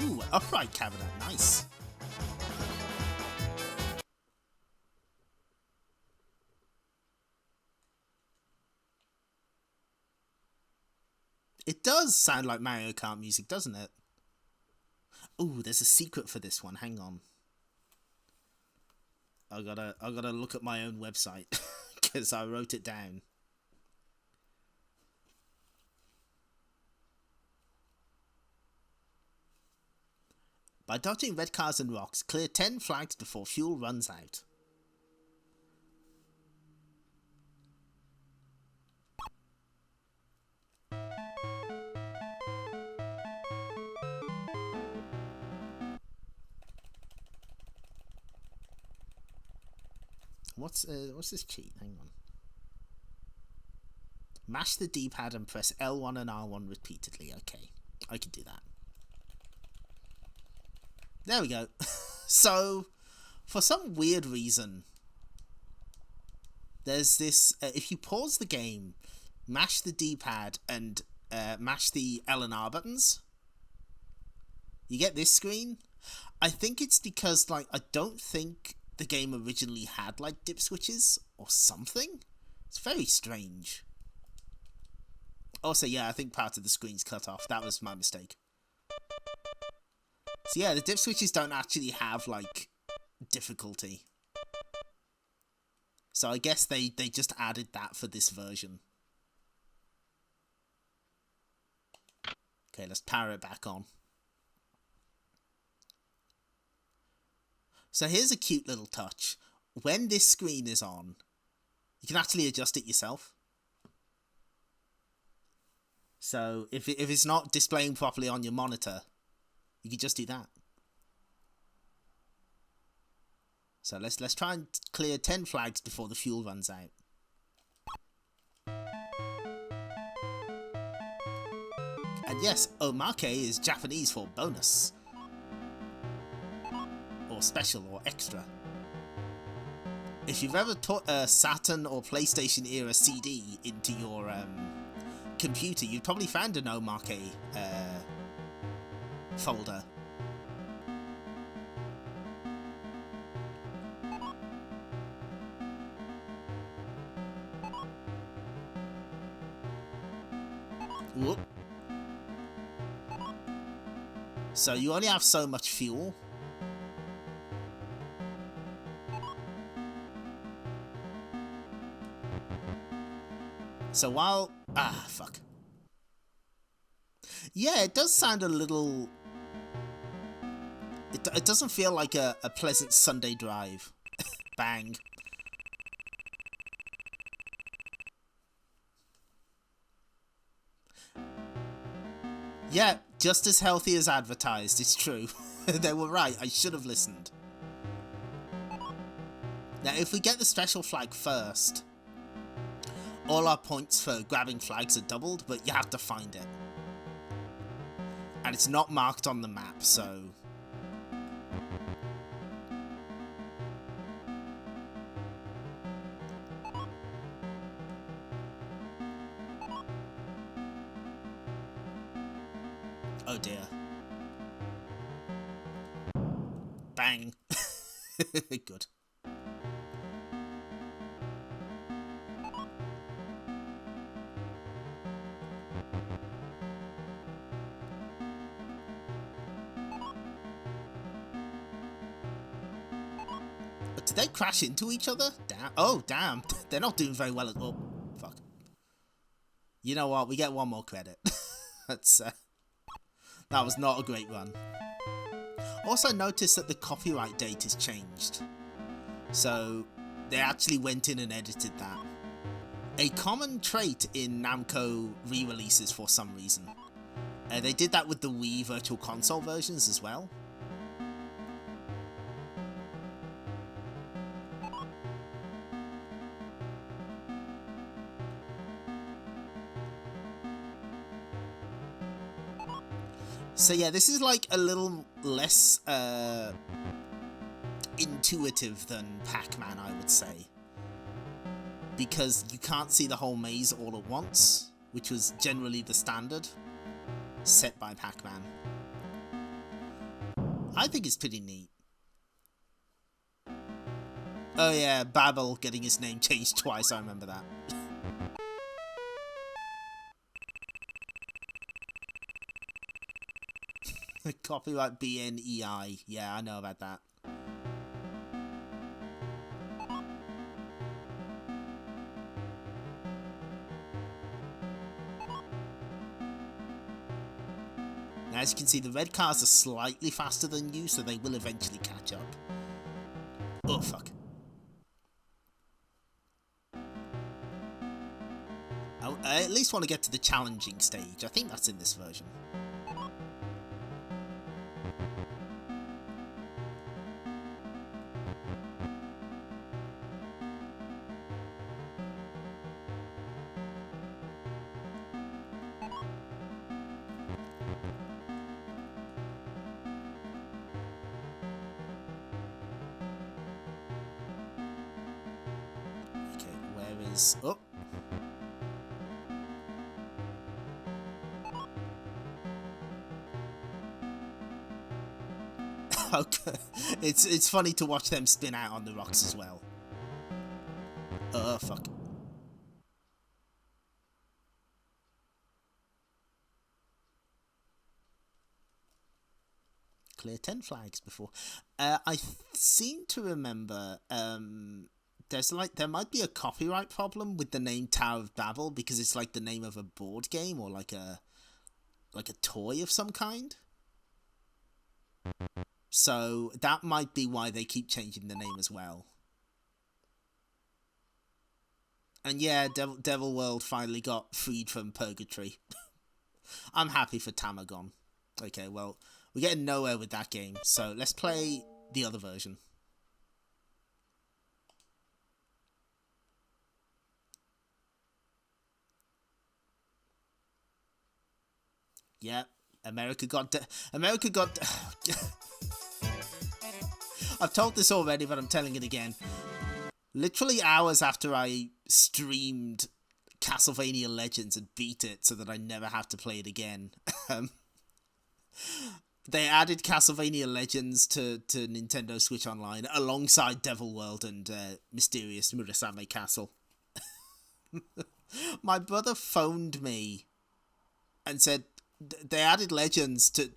Ooh, upright cabinet, nice. It does sound like Mario Kart music, doesn't it? Ooh, there's a secret for this one. Hang on. I gotta look at my own website because I wrote it down. By dodging red cars and rocks, clear 10 flags before fuel runs out. What's this cheat? Hang on. Mash the D-pad and press L1 and R1 repeatedly. Okay, I can do that. There we go. So, for some weird reason, there's this... if you pause the game, mash the D-pad and mash the L and R buttons, you get this screen. I think it's because, like, I don't think the game originally had, like, dip switches or something. It's very strange. Also, yeah, I think part of the screen's cut off. That was my mistake. So yeah, the dip switches don't actually have, like, difficulty. So I guess they just added that for this version. Okay, let's power it back on. So here's a cute little touch. When this screen is on, you can actually adjust it yourself. So if it's not displaying properly on your monitor, you can just do that. So let's try and clear 10 flags before the fuel runs out. And yes, omake is Japanese for bonus. Or special or extra. If you've ever put a Saturn or PlayStation era CD into your computer, you've probably found an omake folder. Whoop. So you only have so much fuel. So while... ah, fuck. Yeah, it does sound a little... It doesn't feel like a pleasant Sunday drive. Bang. Yeah, just as healthy as advertised, it's true. They were right, I should have listened. Now, if we get the special flag first, all our points for grabbing flags are doubled, but you have to find it. And it's not marked on the map, so... oh dear. Bang. Good. Did they crash into each other? Damn. Oh, damn. They're not doing very well at all. Oh, fuck. You know what? We get one more credit. That's, that was not a great run. Also noticed that the copyright date has changed. So, they actually went in and edited that. A common trait in Namco re-releases for some reason. They did that with the Wii Virtual Console versions as well. So yeah, this is like a little less intuitive than Pac-Man, I would say. Because you can't see the whole maze all at once, which was generally the standard set by Pac-Man. I think it's pretty neat. Oh yeah, Babel getting his name changed twice, I remember that. Copyright BNEI. Yeah, I know about that. Now, as you can see, the red cars are slightly faster than you, so they will eventually catch up. Oh, fuck. I at least want to get to the challenging stage. I think that's in this version. Okay, where is... Oh! Okay. It's funny to watch them spin out on the rocks as well. Oh, fuck. Clear 10 flags before. I seem to remember there might be a copyright problem with the name Tower of Babel because it's like the name of a board game or like a toy of some kind. So that might be why they keep changing the name as well. And yeah, Devil World finally got freed from purgatory. I'm happy for Tamagon. Okay, well, we're getting nowhere with that game, so let's play the other version. Yeah, America got... I've told this already, but I'm telling it again. Literally hours after I streamed Castlevania Legends and beat it so that I never have to play it again, they added Castlevania Legends to Nintendo Switch Online alongside Devil World and Mysterious Murasame Castle. My brother phoned me and said they added Legends to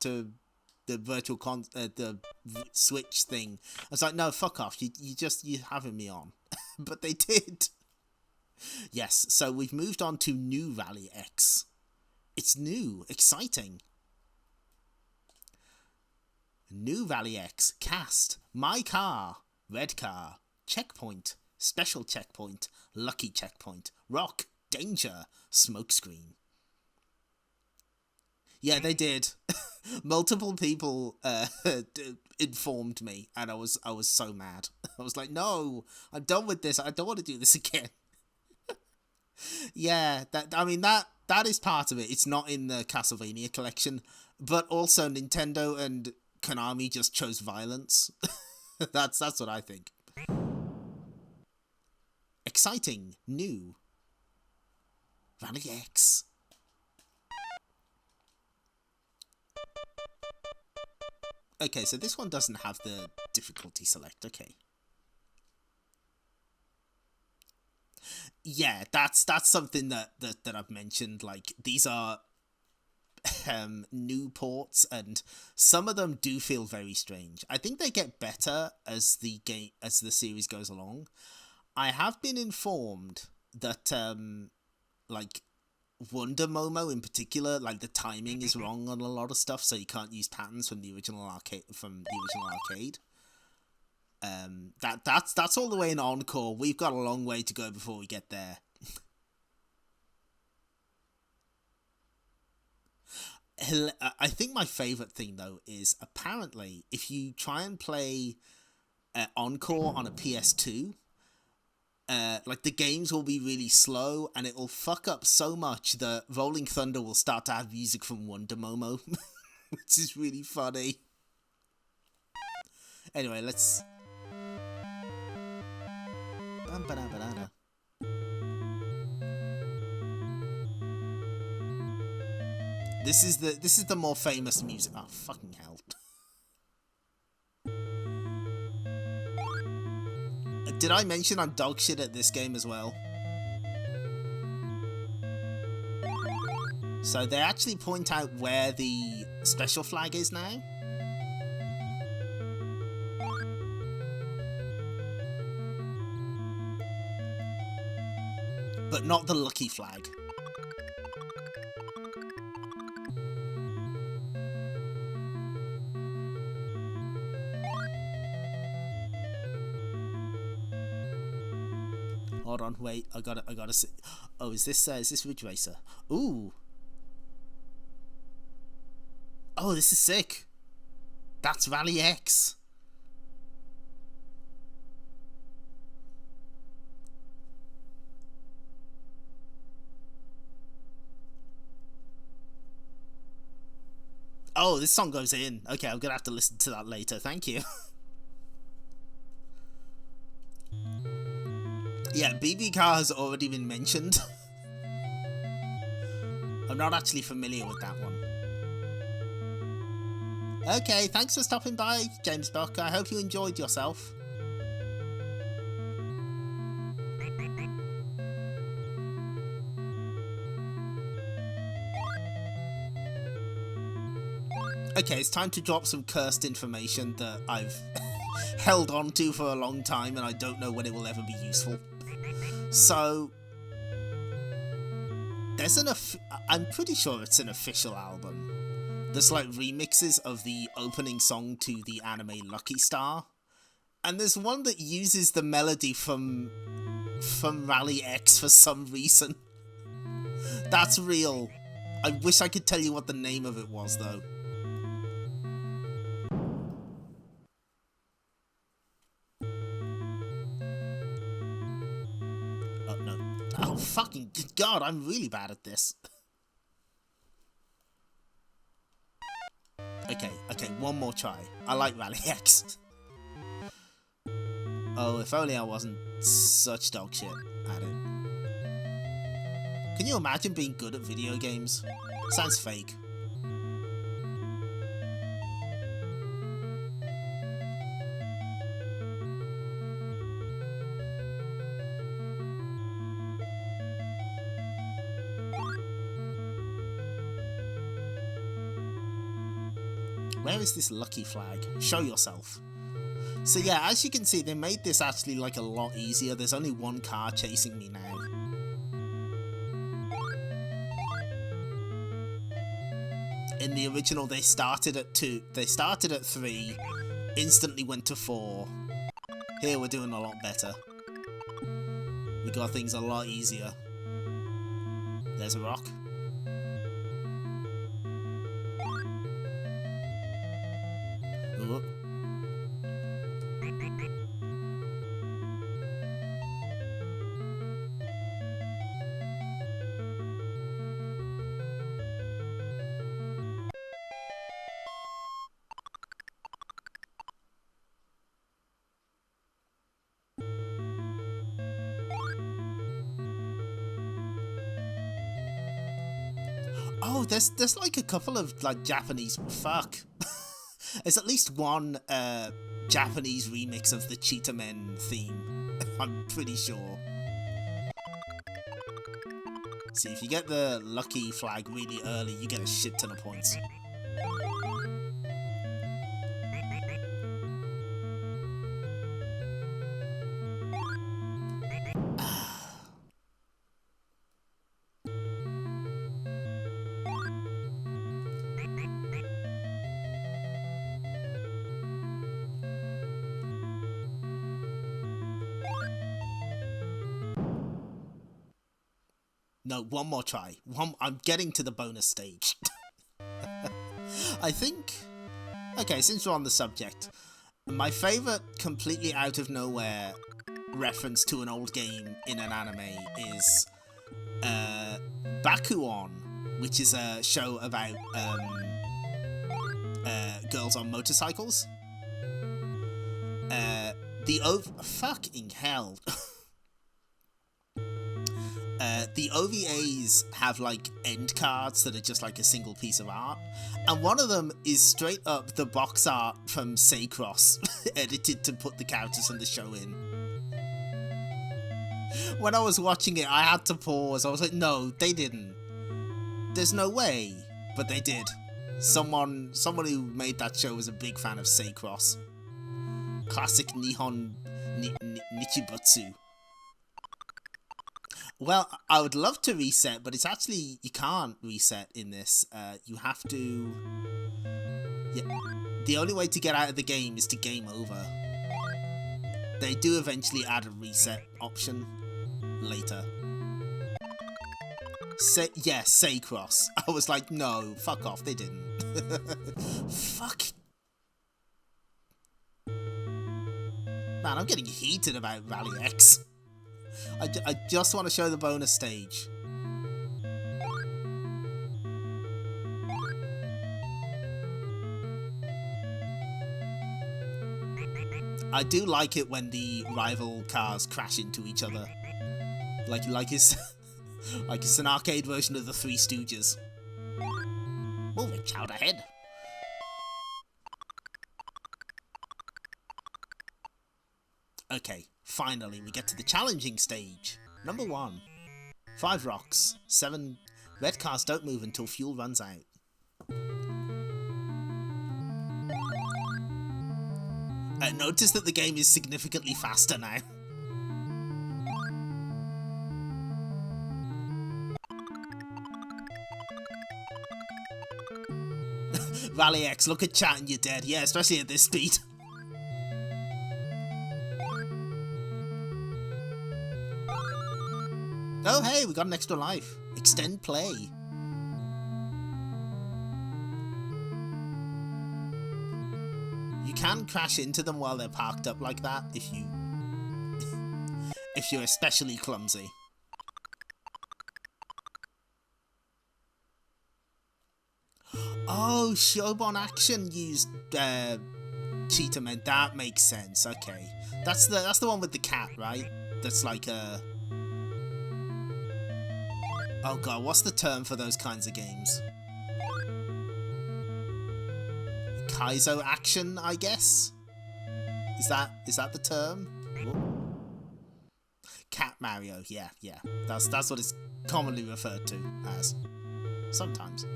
the the Switch thing. I was like, no, fuck off. You're having me on. But they did. Yes, so we've moved on to New Rally X. It's new, exciting. New Rally X, cast, my car, red car, checkpoint, special checkpoint, lucky checkpoint, rock, danger, smokescreen. Yeah, they did. Multiple people informed me, and I was so mad. I was like, no, I'm done with this. I don't want to do this again. Yeah, that is part of it. It's not in the Castlevania collection, but also Nintendo and Konami just chose violence. That's what I think. Exciting, new. Rally X. Okay, so this one doesn't have the difficulty select, okay. Yeah, that's something that I've mentioned. Like, these are new ports, and some of them do feel very strange. I think they get better as the series goes along. I have been informed that like Wonder Momo in particular, like the timing is wrong on a lot of stuff, so you can't use patterns from the original arcade. That's all the way in Encore. We've got a long way to go before we get there. I think my favourite thing, though, is apparently if you try and play Encore on a PS2, like the games will be really slow and it'll fuck up so much that Rolling Thunder will start to have music from Wonder Momo, which is really funny. Anyway, let's... This is the more famous music. Oh, fucking hell. Did I mention I'm dog shit at this game as well? So they actually point out where the special flag is now. But not the lucky flag. Hold on, wait, I gotta see. Oh, is this Ridge Racer? Ooh. Oh, this is sick. That's Rally X. Oh, this song goes in. Okay, I'm gonna have to listen to that later. Thank you. Yeah, BB Car has already been mentioned. I'm not actually familiar with that one. Okay, thanks for stopping by, James Buck. I hope you enjoyed yourself. Okay, it's time to drop some cursed information that I've held on to for a long time and I don't know when it will ever be useful. So, there's I'm pretty sure it's an official album. There's like remixes of the opening song to the anime Lucky Star. And there's one that uses the melody from Rally X for some reason. That's real. I wish I could tell you what the name of it was though. Oh, fucking God, I'm really bad at this. Okay, one more try. I like Rally X. Oh, if only I wasn't such dog shit at it. Can you imagine being good at video games? Sounds fake. Where is this lucky flag? Show yourself. So yeah, as you can see, they made this actually like a lot easier. There's only one car chasing me now. In the original, they started at 2. They started at 3, instantly went to 4. Here we're doing a lot better. We got things a lot easier. There's a rock. Ooh. Oh, there's like a couple of like Japanese fuck. There's at least one Japanese remix of the Cheetah Men theme. I'm pretty sure. See, if you get the lucky flag really early, you get a shit ton of points. No, one more try. I'm getting to the bonus stage. I think... Okay, since we're on the subject, my favourite completely out of nowhere reference to an old game in an anime is Bakuon, which is a show about girls on motorcycles. Fucking hell. The OVAs have like end cards that are just like a single piece of art, and one of them is straight up the box art from Saycross, edited to put the characters from the show in. When I was watching it, I had to pause. I was like, no, they didn't. There's no way, but they did. Someone who made that show was a big fan of Saycross. Classic Nihon Nichibutsu. Well, I would love to reset, but it's actually, you can't reset in this. You have to... Yeah, the only way to get out of the game is to game over. They do eventually add a reset option later. Saycross. I was like, no, fuck off, they didn't. Fuck. Man, I'm getting heated about Rally X. I just want to show the bonus stage. I do like it when the rival cars crash into each other. Like it's like it's an arcade version of the Three Stooges. Moving child ahead. Okay, finally we get to the challenging stage. Number 1. 5 rocks. 7 red cars don't move until fuel runs out. Notice that the game is significantly faster now. Rally X, look at chat and you're dead. Yeah, especially at this speed. Oh hey, we got an extra life. Extend play. You can crash into them while they're parked up like that if you're especially clumsy. Oh, Shobon Action used Cheetahman. That makes sense. Okay, that's the one with the cat, right? That's like a... Oh god, what's the term for those kinds of games? Kaizo Action, I guess? Is that the term? Whoa. Cat Mario, yeah. That's what it's commonly referred to as. Sometimes.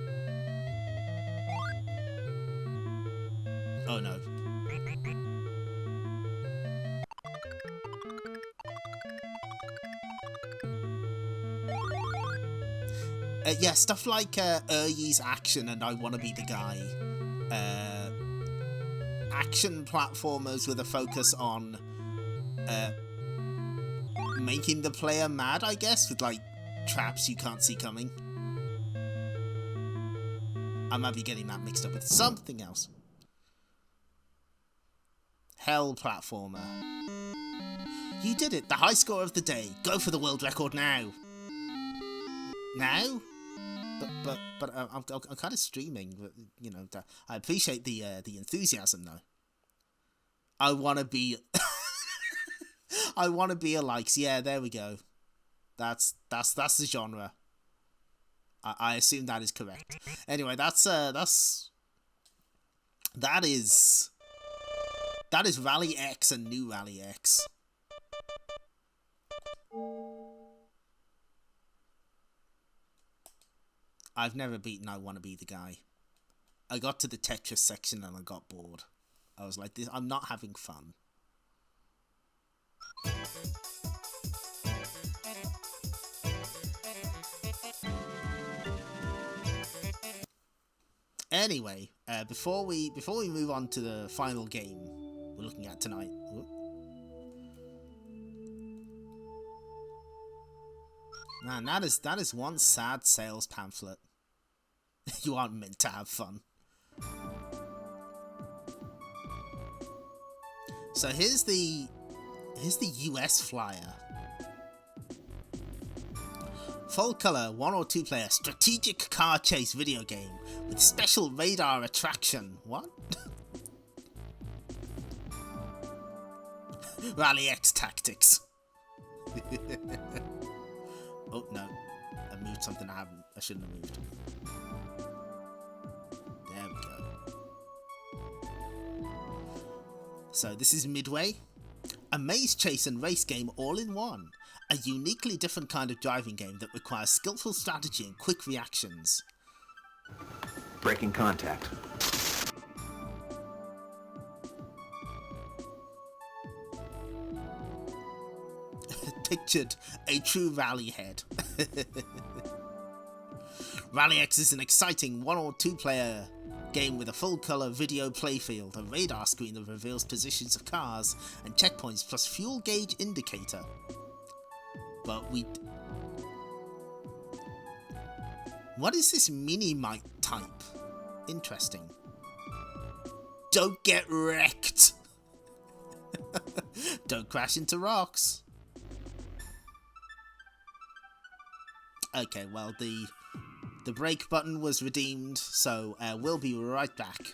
Oh no. Yeah, stuff like Uryi's Action and I Wanna Be the Guy. Action platformers with a focus on making the player mad, I guess, with like traps you can't see coming. I might be getting that mixed up with something else. Hell platformer. You did it! The high score of the day. Go for the world record now. Now? But I'm kind of streaming. But, you know, I appreciate the enthusiasm though. I want to be. I want to be a likes. Yeah, there we go. That's the genre. I assume that is correct. Anyway, that is Rally X and New Rally X. I've never beaten I Wanna Be the Guy. I got to the Tetris section and I got bored. I was like, I'm not having fun. Anyway, before we move on to the final game we're looking at tonight. Man, that is one sad sales pamphlet. You aren't meant to have fun. So here's the US flyer. Full color 1 or 2 player strategic car chase video game with special radar attraction. What? Rally X Tactics. Oh no, I moved something I shouldn't have moved. There we go. So this is Midway, a maze chase and race game all in one. A uniquely different kind of driving game that requires skillful strategy and quick reactions.
Breaking contact.
Pictured a true rally head. Rally X is an exciting 1 or 2 player game with a full colour video playfield, a radar screen that reveals positions of cars and checkpoints, plus fuel gauge indicator. But what is this mini-mite type? Interesting. Don't get wrecked! Don't crash into rocks. Okay, well, the brake button was redeemed, so we'll be right back.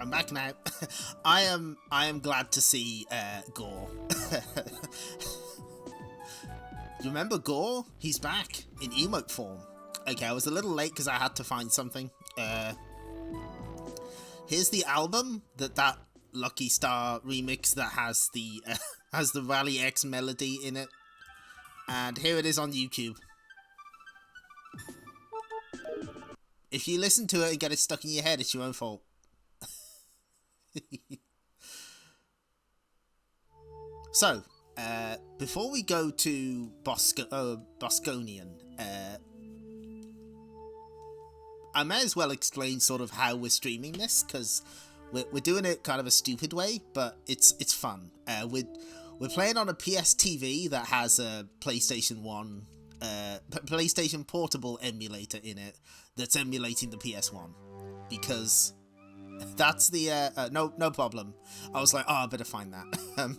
I'm back now. I am glad to see Gore. You remember Gore? He's back in emote form. Okay, I was a little late because I had to find something. Here's the album that Lucky Star remix that has the has the Rally X melody in it, and here it is on YouTube. If you listen to it and get it stuck in your head, it's your own fault. So, before we go to Bosconian, I may as well explain sort of how we're streaming this, because we're doing it kind of a stupid way, but it's fun. We're playing on a PS TV that has a PlayStation 1, PlayStation Portable emulator in it that's emulating the PS1, because that's the no problem. I was like, oh, I better find that.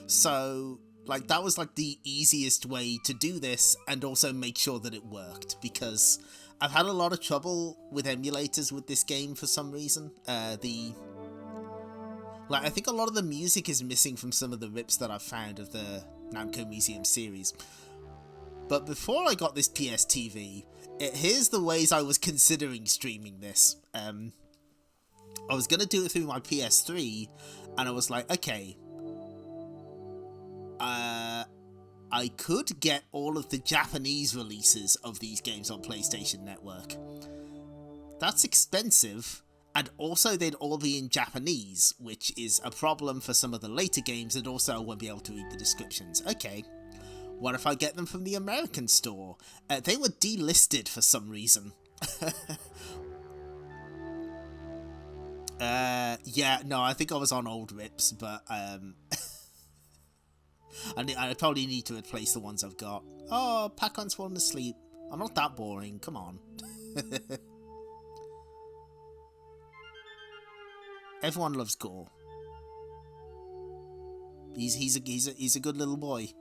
So like that was like the easiest way to do this and also make sure that it worked, because I've had a lot of trouble with emulators with this game for some reason. I think a lot of the music is missing from some of the rips that I've found of the Namco Museum series. But before I got this PS TV, here's the ways I was considering streaming this. I was going to do it through my PS3, and I was like, okay, I could get all of the Japanese releases of these games on PlayStation Network. That's expensive, and also they'd all be in Japanese, which is a problem for some of the later games, and also I won't be able to read the descriptions. Okay, what if I get them from the American store? They were delisted for some reason. Yeah, no, I think I was on old rips, but I probably need to replace the ones I've got. Oh, Pac-Man's falling asleep. I'm not that boring, come on. Everyone loves Gore. He's a good little boy.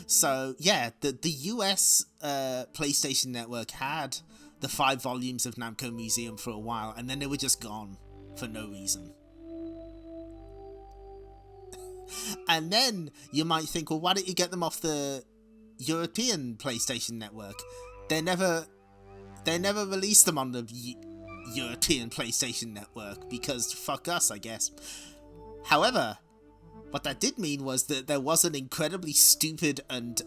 So yeah, the US PlayStation Network had the 5 volumes of Namco Museum for a while, and then they were just gone for no reason. And then you might think, well, why don't you get them off the European PlayStation Network? They never released them on the European PlayStation Network, because fuck us, I guess. However, what that did mean was that there was an incredibly stupid and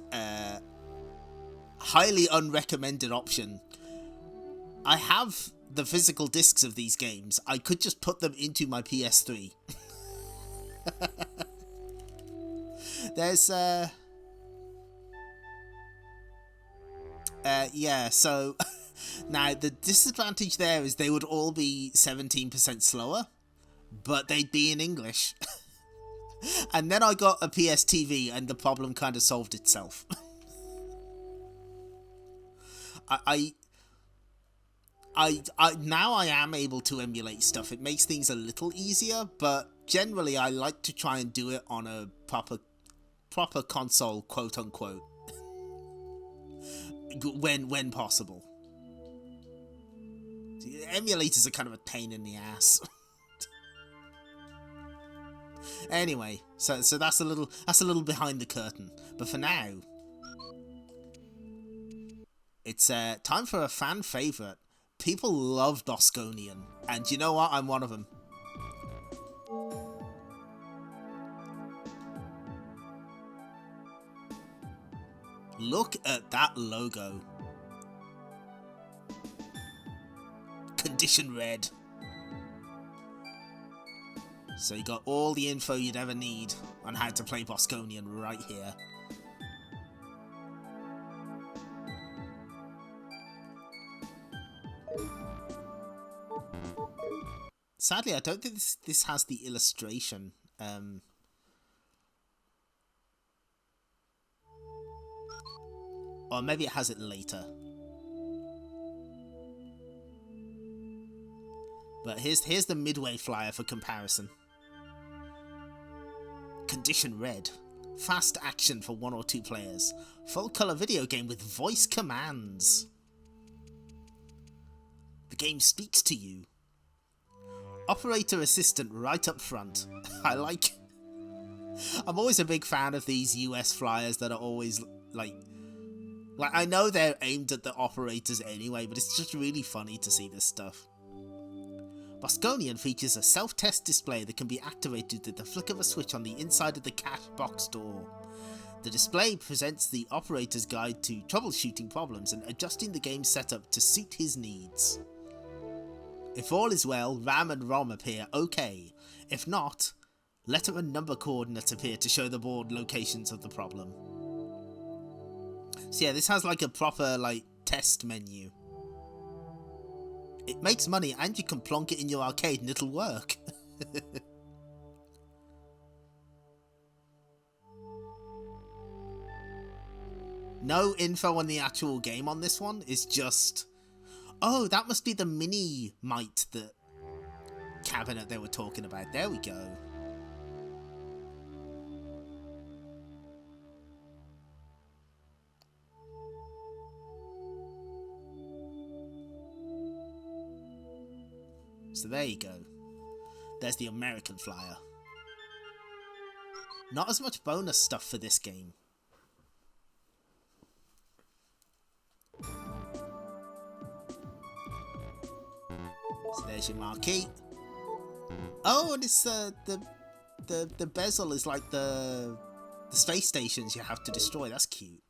highly unrecommended option. I have the physical discs of these games. I could just put them into my PS3. There's yeah, so now the disadvantage there is they would all be 17% slower, but they'd be in English. And then I got a PS TV and the problem kind of solved itself. I now I am able to emulate stuff. It makes things a little easier, but generally I like to try and do it on a proper console, quote unquote, when possible. Emulators are kind of a pain in the ass. Anyway, so that's a little behind the curtain. But for now, it's time for a fan favorite. People love Bosconian, and you know what? I'm one of them. Look at that logo. Condition red. So you got all the info you'd ever need on how to play Bosconian right here. Sadly, I don't think this has the illustration. Or maybe it has it later. But here's the Midway flyer for comparison. Condition red. Fast action for 1 or 2 players. Full color video game with voice commands. The game speaks to you. Operator assistant right up front. I'm always a big fan of these US flyers that are always like I know they're aimed at the operators anyway, but it's just really funny to see this stuff. Bosconian features a self-test display that can be activated with the flick of a switch on the inside of the cash box door. The display presents the operator's guide to troubleshooting problems and adjusting the game setup to suit his needs. If all is well, RAM and ROM appear okay. If not, letter and number coordinates appear to show the board locations of the problem. So yeah, this has like a proper test menu. It makes money and you can plonk it in your arcade and it'll work. No info on the actual game on this one. It's just... Oh, that must be the mini mite that cabinet they were talking about. There we go. So there you go. There's the American flyer. Not as much bonus stuff for this game. So there's your marquee. Oh, and it's the bezel is like the space stations you have to destroy. That's cute.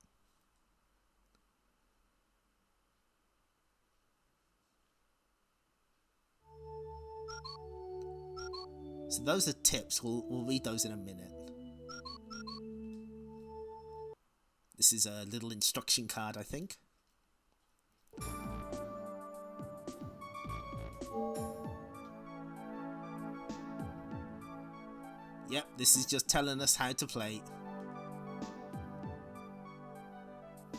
So those are tips. We'll read those in a minute. This is a little instruction card, I think. Yep, this is just telling us how to play.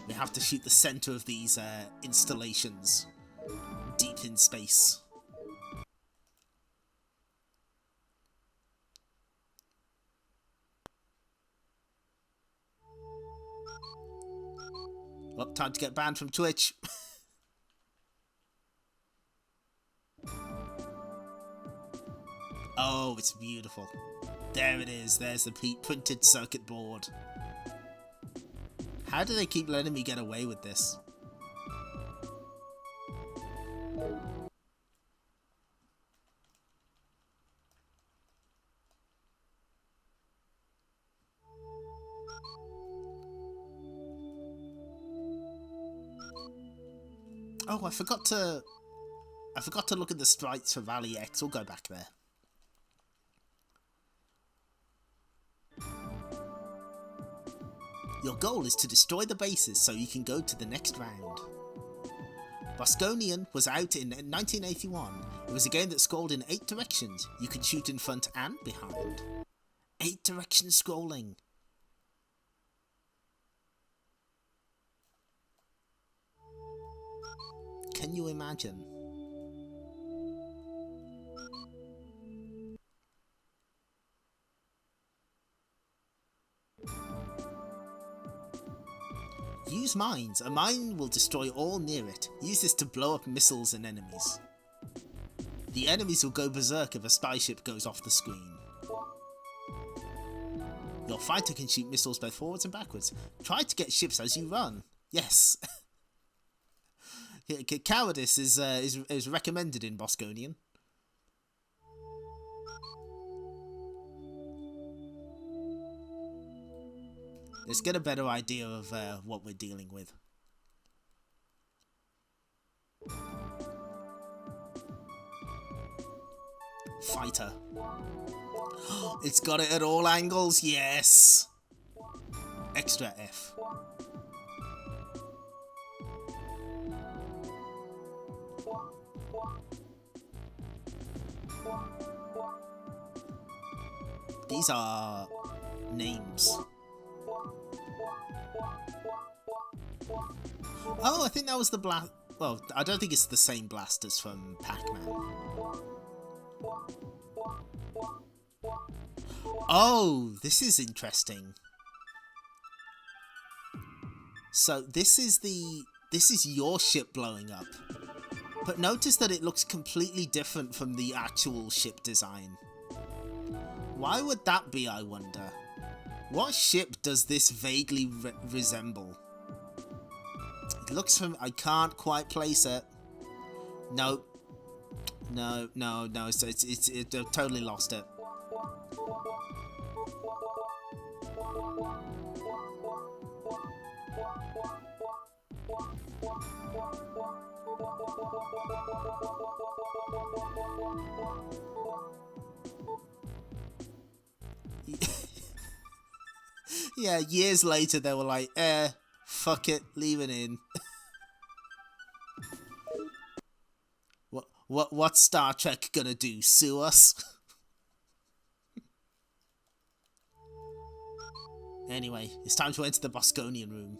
We have to shoot the center of these installations deep in space. Oh, time to get banned from Twitch. Oh, it's beautiful. There it is. There's the printed circuit board. How do they keep letting me get away with this? Oh, I forgot to look at the sprites for Valley X. We'll go back there. Your goal is to destroy the bases so you can go to the next round. Bosconian was out in 1981. It was a game that scrolled in 8 directions. You could shoot in front and behind. 8 direction scrolling. Can you imagine? Use mines. A mine will destroy all near it. Use this to blow up missiles and enemies. The enemies will go berserk if a spy ship goes off the screen. Your fighter can shoot missiles both forwards and backwards. Try to get ships as you run. Yes. Cowardice is recommended in Bosconian. Let's get a better idea of what we're dealing with. Fighter. It's got it at all angles, yes! Extra F. These are names. Oh, I think that was the blast. Well, I don't think it's the same blasters from Pac-Man. Oh, this is interesting. So this is your ship blowing up. But notice that it looks completely different from the actual ship design. Why would that be, I wonder? What ship does this vaguely resemble? It looks from... I can't quite place it. No. No, no, no. So I've totally lost it. Yeah, years later they were like, fuck it, leave it in. What's Star Trek gonna do? Sue us? Anyway, it's time to enter the Bosconian room.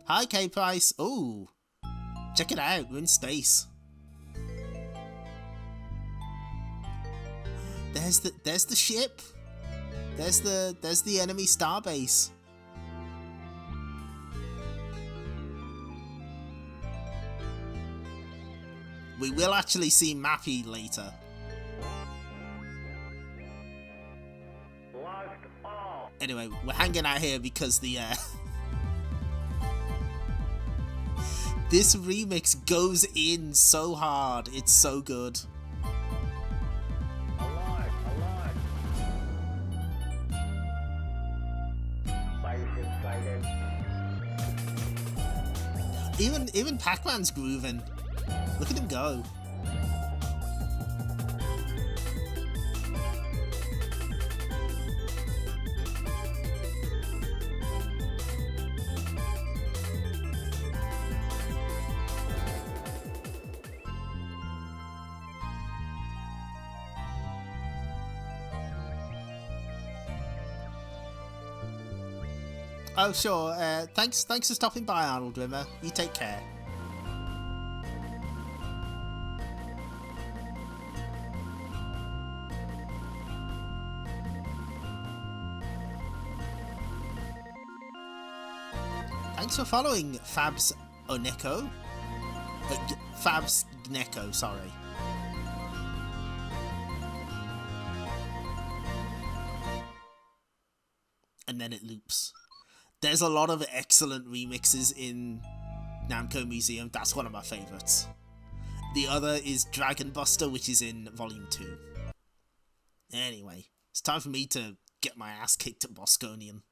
Hi, K-Price. Ooh, check it out. We're in space. There's the ship. There's the enemy starbase. We will actually see Mappy later. Anyway, we're hanging out here because the this remix goes in so hard. It's so good. Even Pac-Man's grooving. Look at him go. Oh sure, thanks for stopping by, Arnold Rimmer. You take care. Thanks for following Fabs Oneko. Fabs Neko, sorry. And then it loops. There's a lot of excellent remixes in Namco Museum. That's one of my favourites. The other is Dragon Buster, which is in Volume 2. Anyway, it's time for me to get my ass kicked at Bosconian.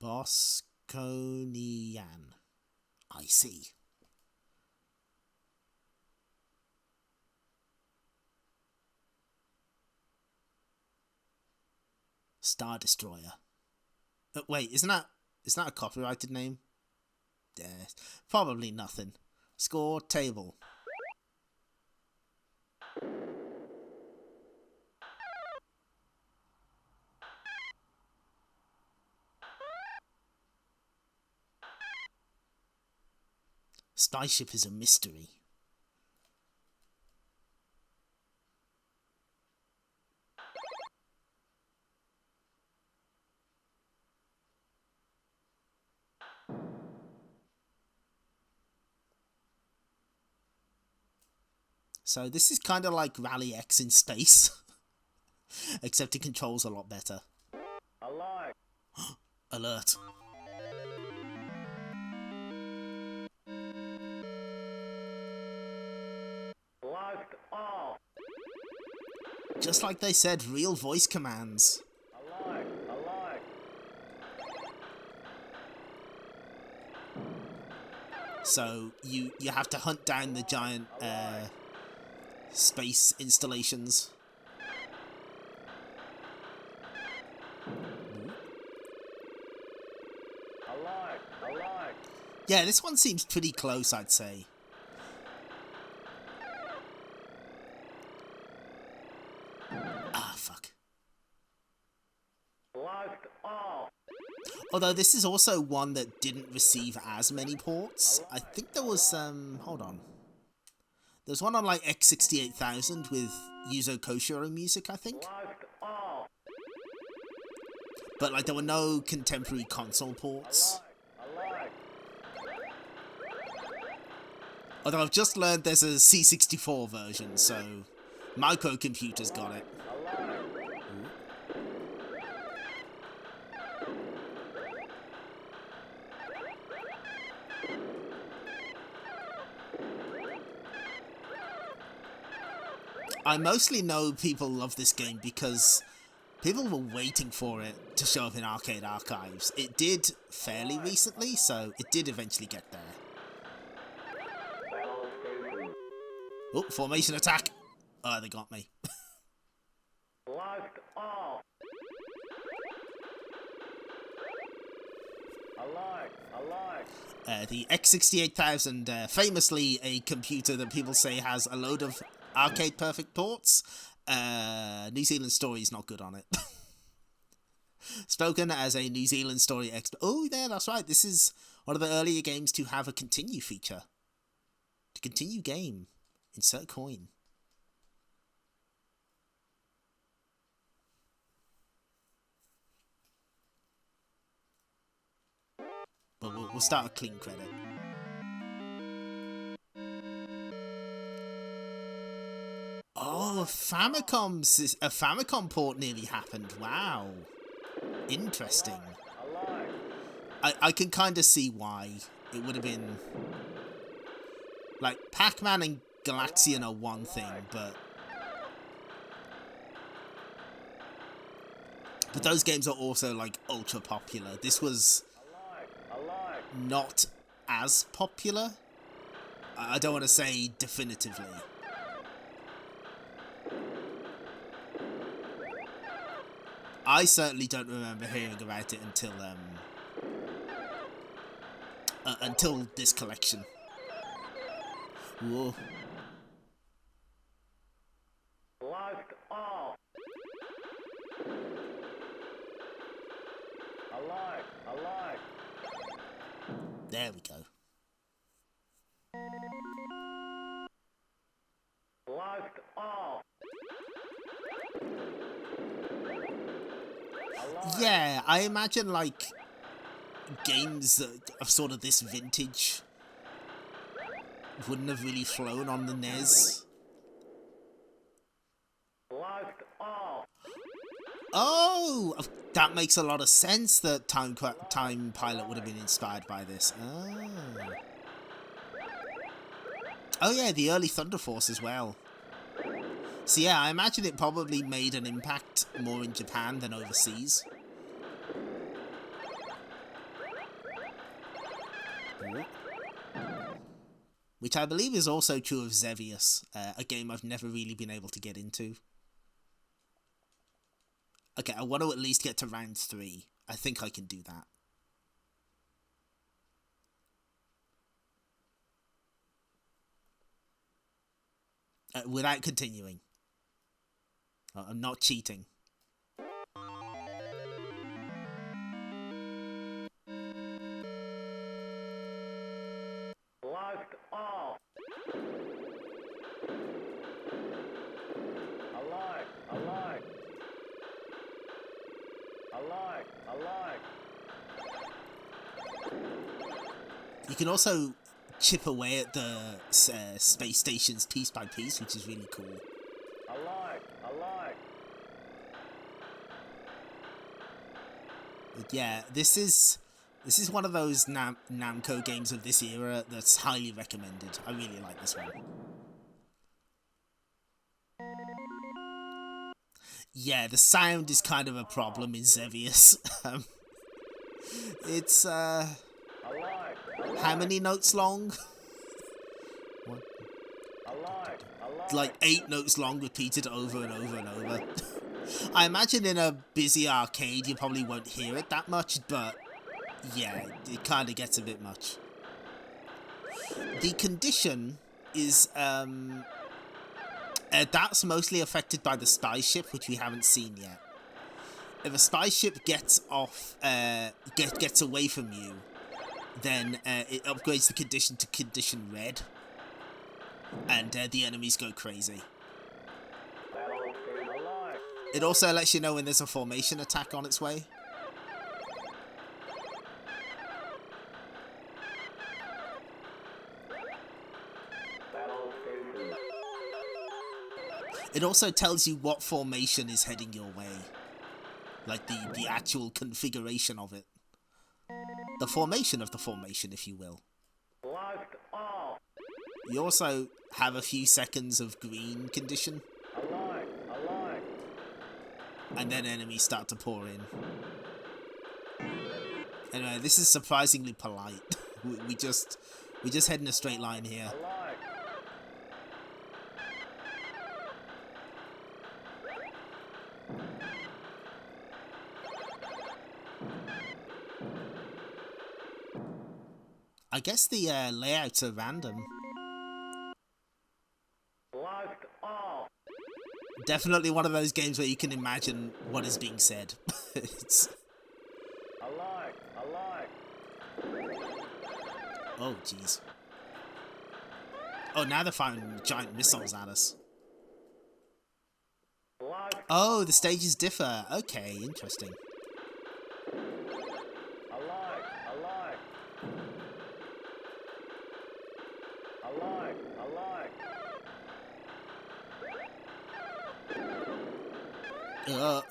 Bosconian. I see. Star Destroyer. Wait, isn't that a copyrighted name? Yeah, probably nothing. Score table. Starship is a mystery. So this is kind of like Rally X in space, except it controls a lot better.
Alert!
Alert.
Lost all!
Just like they said, real voice commands.
Alert! Alert!
So you have to hunt down the giant space installations.
Alert! Alert!
Yeah, this one seems pretty close, I'd say. Ah, fuck.
Lost all!
Although this is also one that didn't receive as many ports. I think there was hold on. There's one on like X68000 with Yuzo Koshiro music, I think.
Lost all.
But like there were no contemporary console ports.
Alive.
Although I've just learned there's a C64 version, so microcomputers got it.
Alive.
I mostly know people love this game because people were waiting for it to show up in Arcade Archives. It did fairly recently, so it did eventually get there.
Battle station.
Oh, formation attack! Oh, they got me.
Lost all. Alive.
The X68000, famously a computer that people say has a load of arcade perfect ports. New Zealand Story is not good on it. Spoken as a New Zealand Story expert. Oh, yeah, that's right. This is one of the earlier games to have a continue feature. To continue game. Insert coin. But we'll start a clean credit. Oh, a Famicom port nearly happened. Wow. Interesting.
Alive.
I can kind of see why. It would have been... Like, Pac-Man and Galaxian are one thing, but those games are also, like, ultra popular. This was
Alive.
not as popular. I don't want to say definitively. I certainly don't remember hearing about it until this collection. Whoa.
Lost all. Alive.
There we go.
Lost all. Alive.
Yeah, I imagine, like, games of sort of this vintage wouldn't have really flown on the NES.
Lost all.
Oh, that makes a lot of sense that Time Pilot would have been inspired by this. Oh yeah, the early Thunder Force as well. So yeah, I imagine it probably made an impact more in Japan than overseas. Which I believe is also true of Xevious, a game I've never really been able to get into. Okay, I want to at least get to round 3. I think I can do that. Without continuing. I'm not cheating.
Lost all. Alive.
You can also chip away at the space stations piece by piece, which is really cool.
Alive.
But yeah, this is one of those Namco games of this era that's highly recommended. I really like this one. Yeah, the sound is kind of a problem in Xevious. It's
Alive.
how many notes long? One,
Alive.
like 8 notes long, repeated over and over and over. I imagine in a busy arcade you probably won't hear it that much, but yeah, it kind of gets a bit much. The condition is that's mostly affected by the spy ship, which we haven't seen yet. if a spaceship gets off, gets away from you, then it upgrades the condition to condition red, and the enemies go crazy.
Alive.
It also lets you know when there's a formation attack on its way. It also tells you what formation is heading your way. Like the actual configuration of it. The formation of the formation, if you will.
Locked off.
You also have a few seconds of green condition,
Alive. Alive.
and then enemies start to pour in. Anyway, this is surprisingly polite. we just head in a straight line here.
Alive.
I guess the layouts are random.
Locked off.
Definitely one of those games where you can imagine what is being said. It's...
Alive. Alive.
Oh, jeez. Oh, now they're firing giant missiles at us.
Locked.
Oh, the stages differ. Okay, interesting.
Alive. Alive. Alive. Alive.
Uh,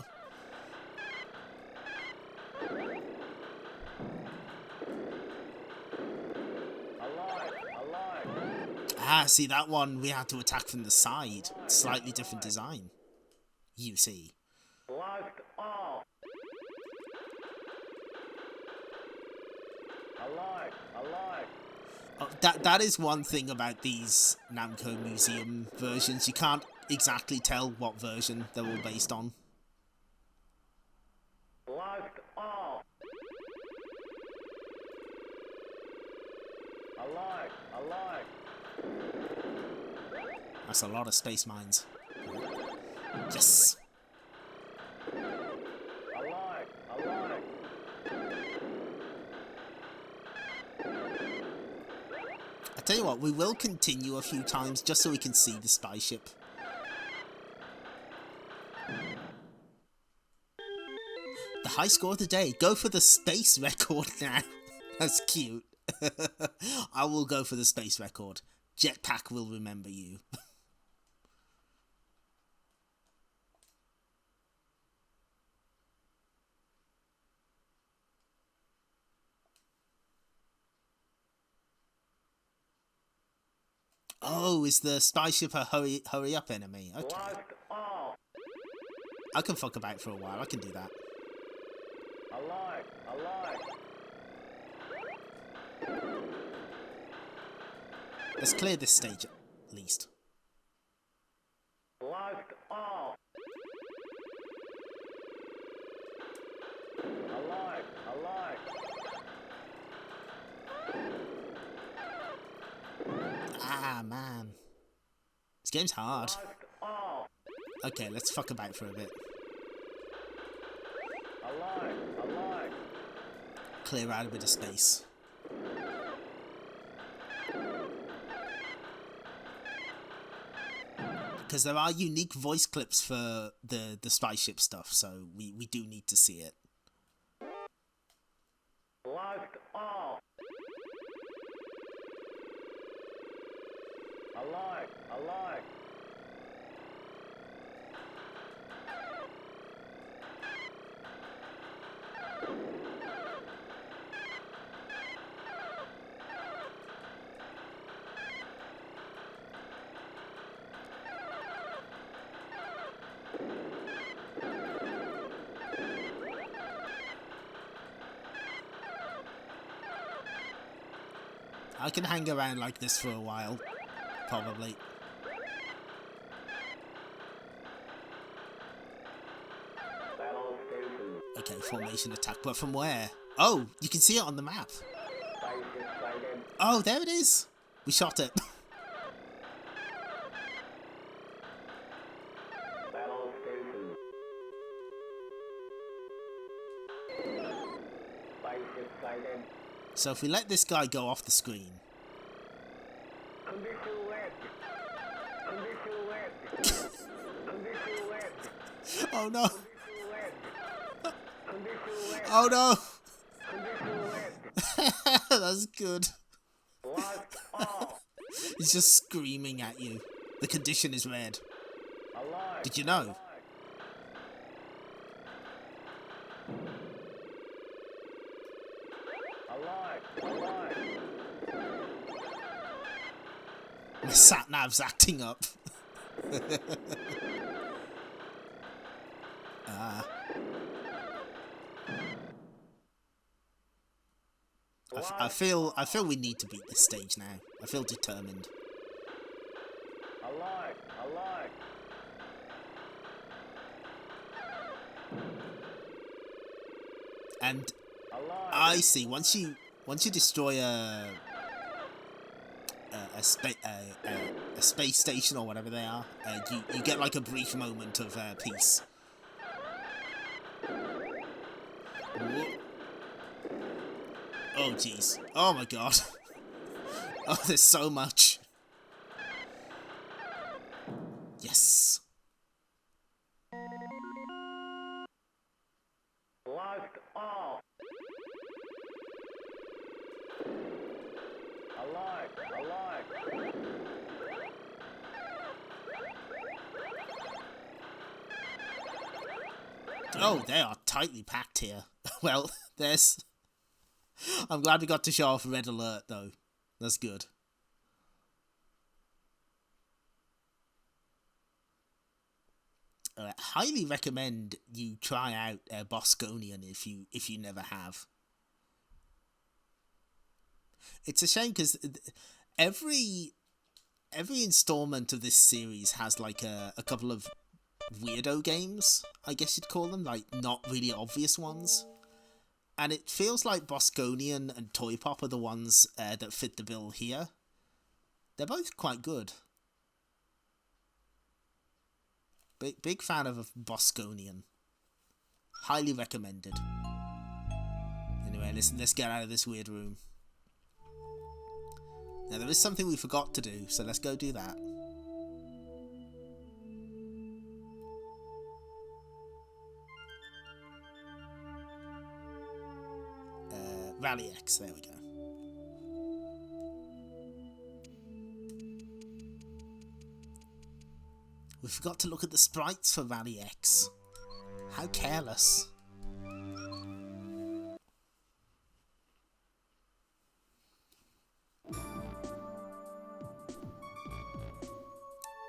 Alive. Alive.
see that one we had to attack from the side. Slightly different design. You see.
Locked off. Alive. Alive.
Oh, that is one thing about these Namco Museum versions. You can't exactly tell what version they're all based on.
Locked off. Alive. Alive.
That's a lot of space mines. Yes!
Alive. Alive.
I tell you what, we will continue a few times just so we can see the spaceship. The high score of the day. Go for the space record now. That's cute. I will go for the space record. Jetpack will remember you. Oh, is the spaceship a hurry up enemy? Okay.
Locked off.
I can fuck about for a while. I can do that.
Alive. Alive.
Let's clear this stage at least.
Locked off. Alive. Alive.
Ah, man. This game's hard.
Locked off.
Okay, let's fuck about for a bit.
Alive. Alive.
Clear out a bit of space. Because there are unique voice clips for the spaceship stuff, so we do need to see it.
Locked off. Alive. Alive.
I can hang around like this for a while, probably.
Battle station.
Okay, formation attack, but from where? Oh, you can see it on the map.
Spaceship sighted.
Oh, there it is. We shot it.
Battle station. decided.
So if we let this guy go off the screen...
Condition red. Condition red. Condition red.
Oh no!
Condition red. Condition red.
Oh no!
Condition red.
That's good.
Lost all.
He's just screaming at you. The condition is red.
Alive.
Did you know?
Alive. Alive.
My sat-nav's acting up. I feel we need to beat this stage now. I feel determined.
Alive. Alive.
And
Alive.
I see. Once you destroy a space station or whatever they are, you get like a brief moment of peace. Whoa. Oh jeez. Oh my god. Oh, there's so much. Yes.
Lost all. Alive. Alive.
Oh, they are tightly packed here. Well, there's... I'm glad we got to show off Red Alert, though. That's good. Highly recommend you try out Bosconian if you never have. It's a shame because every installment of this series has like a couple of weirdo games, I guess you'd call them, like not really obvious ones. And it feels like Bosconian and Toy Pop are the ones that fit the bill here. They're both quite good. Big fan of Bosconian. Highly recommended. Anyway, let's get out of this weird room. Now there is something we forgot to do, so let's go do that. Rally X, there we go. We forgot to look at the sprites for Rally X. How careless.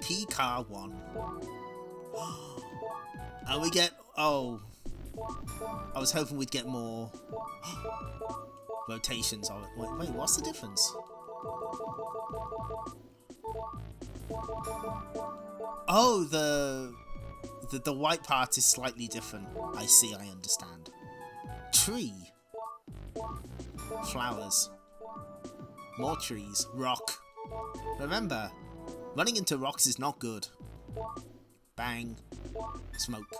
P-Car 1. And we get... Oh. I was hoping we'd get more... rotations of it. Wait, what's the difference? Oh, the white part is slightly different. I see, I understand. Tree. Flowers. More trees. Rock. Remember, running into rocks is not good. Bang. Smoke.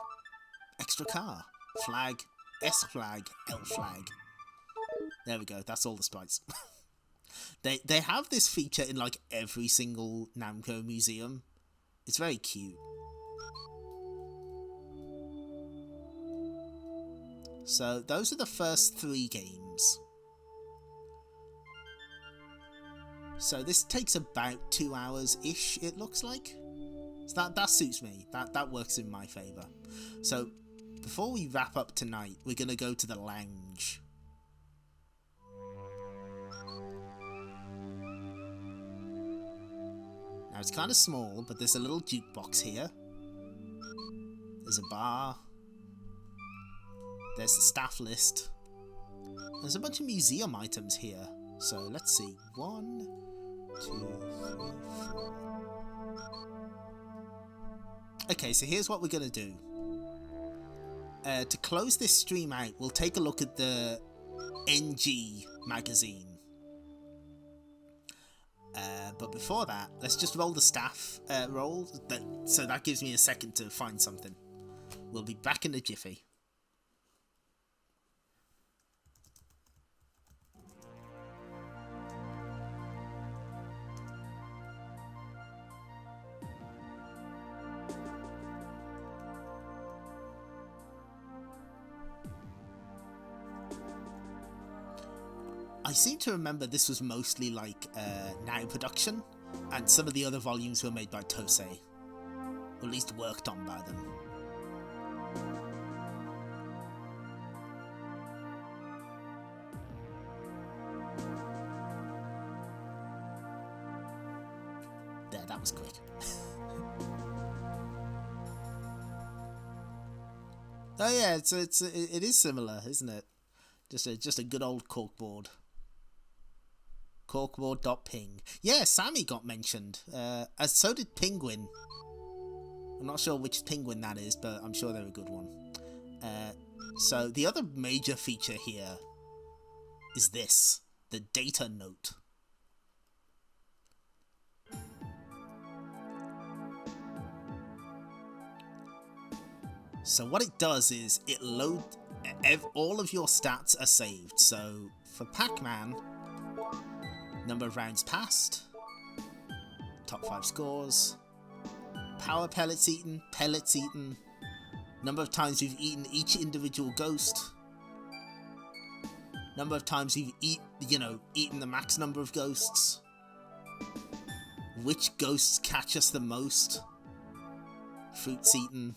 Extra car. Flag. S flag. L flag. There we go, that's all the sprites. They have this feature in like every single Namco Museum. It's very cute. So those are the first 3 games. So this takes about 2 hours-ish, it looks like. So that suits me. That works in my favour. So before we wrap up tonight, we're going to go to the lounge. Now it's kind of small, but there's a little jukebox here. There's a bar. There's the staff list. There's a bunch of museum items here. So let's see. 1, 2, 3, 4. Okay, so here's what we're going to do. To close this stream out, we'll take a look at the NG magazine. But before that, let's just roll the staff roll. So that gives me a second to find something. We'll be back in a jiffy. seem to remember this was mostly like now production, and some of the other volumes were made by Tosei, or at least worked on by them. There, that was quick. Oh yeah, it is similar, isn't it? Just a good old corkboard. Corkboard.ping. Yeah, Sammy got mentioned. As so did Penguin. I'm not sure which Penguin that is, but I'm sure they're a good one. So the other major feature here is this, the data note. So what it does is it loads all of your stats are saved. So for Pac-Man, number of rounds passed, top 5 scores, power pellets eaten, number of times you've eaten each individual ghost, number of times you've eaten the max number of ghosts, which ghosts catch us the most, fruits eaten.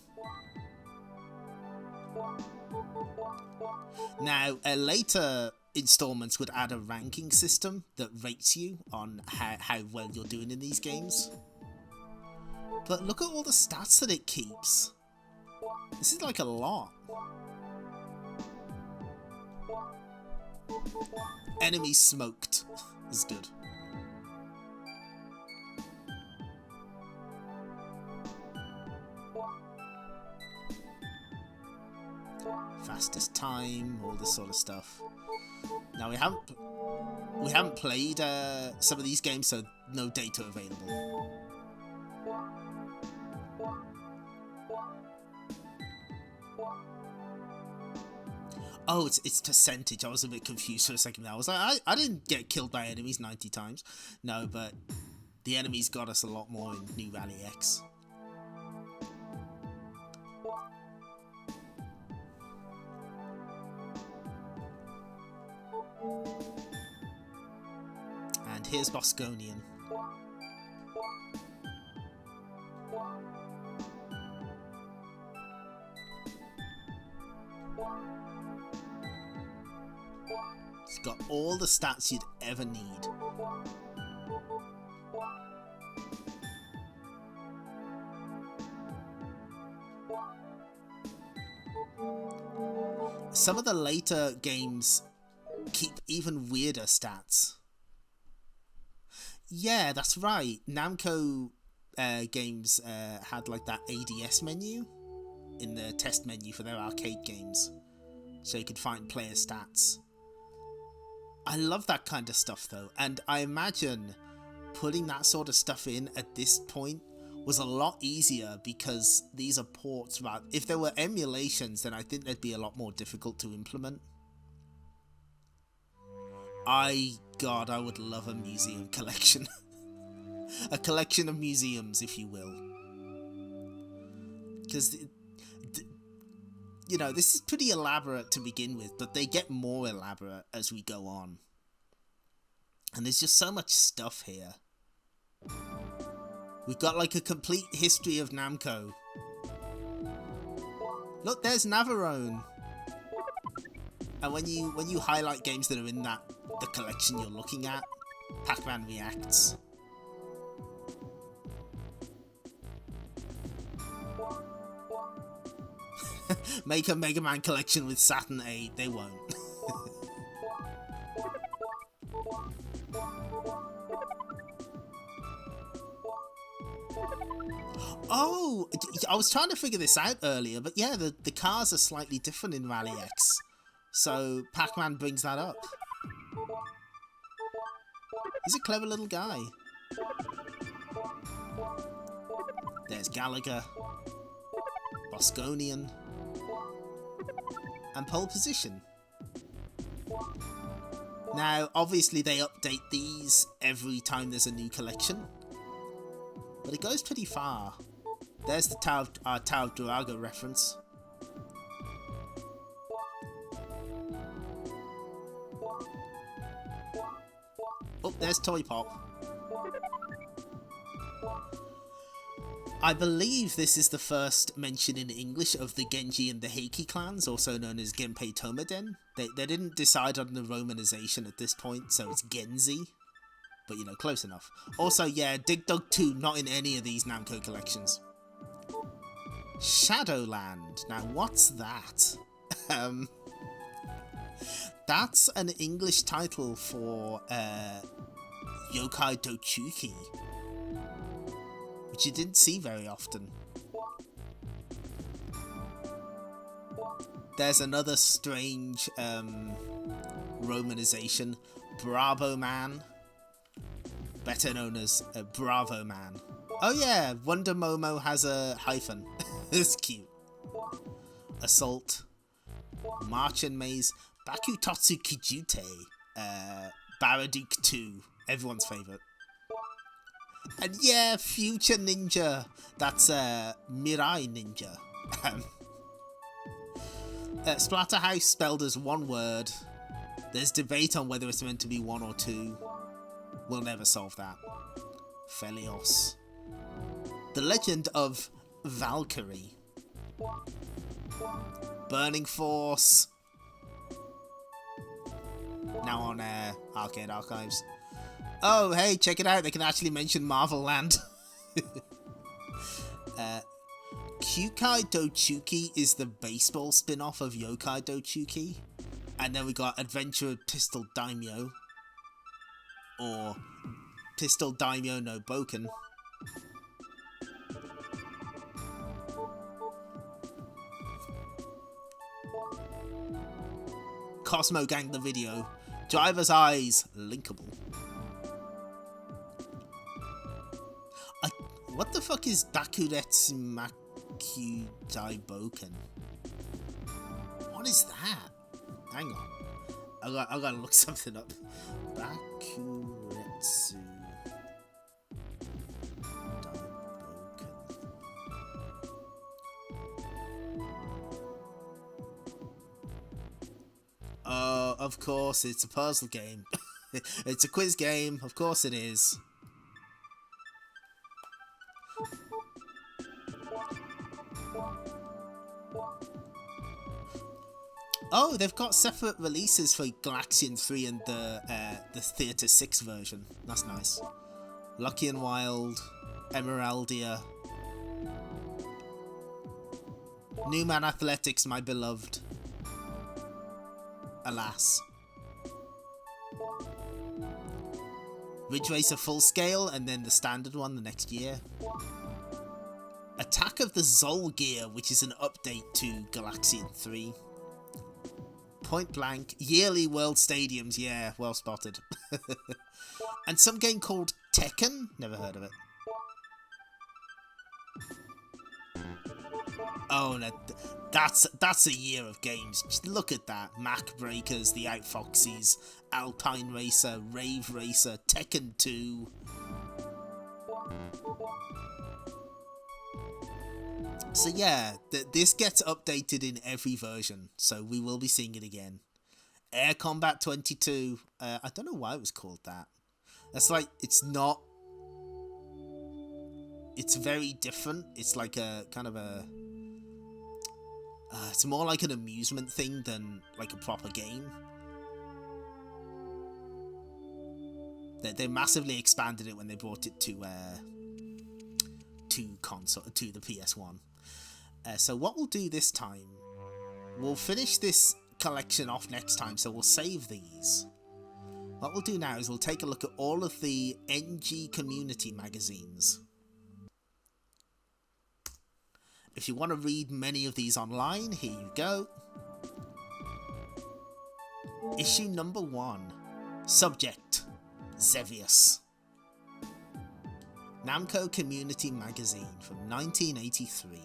Now, later installments would add a ranking system that rates you on how well you're doing in these games. But look at all the stats that it keeps. This is like a lot. Enemies smoked. This is good. Fastest time, all this sort of stuff. Now we haven't played some of these games, so no data available. Oh, it's percentage. I was a bit confused for a second there. I was like, I didn't get killed by enemies 90 times. No, but the enemies got us a lot more in New Rally X. And here's Bosconian. It's got all the stats you'd ever need. Some of the later games keep even weirder stats. Yeah, that's right. Namco games had like that ADS menu in the test menu for their arcade games, so you could find player stats. I love that kind of stuff though, and I imagine putting that sort of stuff in at this point was a lot easier because these are ports. Right? If there were emulations, then I think they'd be a lot more difficult to implement. God, I would love a museum collection. A collection of museums, if you will. Because, you know, this is pretty elaborate to begin with, but they get more elaborate as we go on. And there's just so much stuff here. We've got like a complete history of Namco. Look, there's Navarone. And when you highlight games that are in the collection you're looking at, Pac-Man reacts. Make a Mega Man collection with Saturn 8, they won't. Oh, I was trying to figure this out earlier, but yeah, the cars are slightly different in Rally X. So Pac-Man brings that up. He's a clever little guy. There's Gallagher, Bosconian, and Pole Position. Now, obviously they update these every time there's a new collection, but it goes pretty far. There's the Tower of Duraga reference. there's Toy Pop. I believe this is the first mention in English of the Genji and the Heiki clans, also known as Genpei Tomaden. They didn't decide on the romanization at this point, so it's Genzi. But, you know, close enough. Also, yeah, Dig Dug 2, not in any of these Namco collections. Shadowland. Now, what's that? That's an English title for Yokai Dochuki, which you didn't see very often. There's another strange romanization, Bravo Man, better known as Bravo Man. Oh yeah, Wonder Momo has a hyphen. It's cute. Assault, March and Maze, Bakutotsu Kijute, Baraduke 2, everyone's favourite. And yeah, Future Ninja, that's Mirai Ninja. Splatterhouse spelled as one word. There's debate on whether it's meant to be one or two. We'll never solve that. Felios. The Legend of Valkyrie. Burning Force. Now on Arcade Archives. Oh, hey, check it out. They can actually mention Marvel Land. Kyukai Dochuki is the baseball spin-off of Yokai Dochuki. And then we got Adventure Pistol Daimyo. Or Pistol Daimyo no Boken. Cosmo Gang the video. Driver's Eyes, linkable. What the fuck is Bakuretsu Maku Daiboken? What is that? Hang on. I gotta look something up. Bakuretsu Daiboken. Oh, of course, it's a puzzle game. It's a quiz game, of course it is. Oh, they've got separate releases for Galaxian 3 and the Theatre 6 version. That's nice. Lucky and Wild, Emeraldia. Newman Athletics, my beloved. Alas. Ridge Racer Full Scale, and then the standard one the next year. Attack of the Zolgear, which is an update to Galaxian 3. Point Blank, yearly World Stadiums, yeah, well spotted. And some game called Tekken, never heard of it. Oh, no, that's a year of games. Just look at that. Mac Breakers, The Outfoxies, Alpine Racer, Rave Racer, Tekken 2. So yeah, this gets updated in every version, so we will be seeing it again. Air Combat 22, I don't know why it was called that. That's like, it's not... It's very different. It's like a kind of a... it's more like an amusement thing than like a proper game. They massively expanded it when they brought it to the PS1. So what we'll do this time, we'll finish this collection off next time, so we'll save these. What we'll do now is we'll take a look at all of the NG community magazines. If you want to read many of these online, here you go. Issue number 1. Subject, Xevious. Namco Community Magazine from 1983.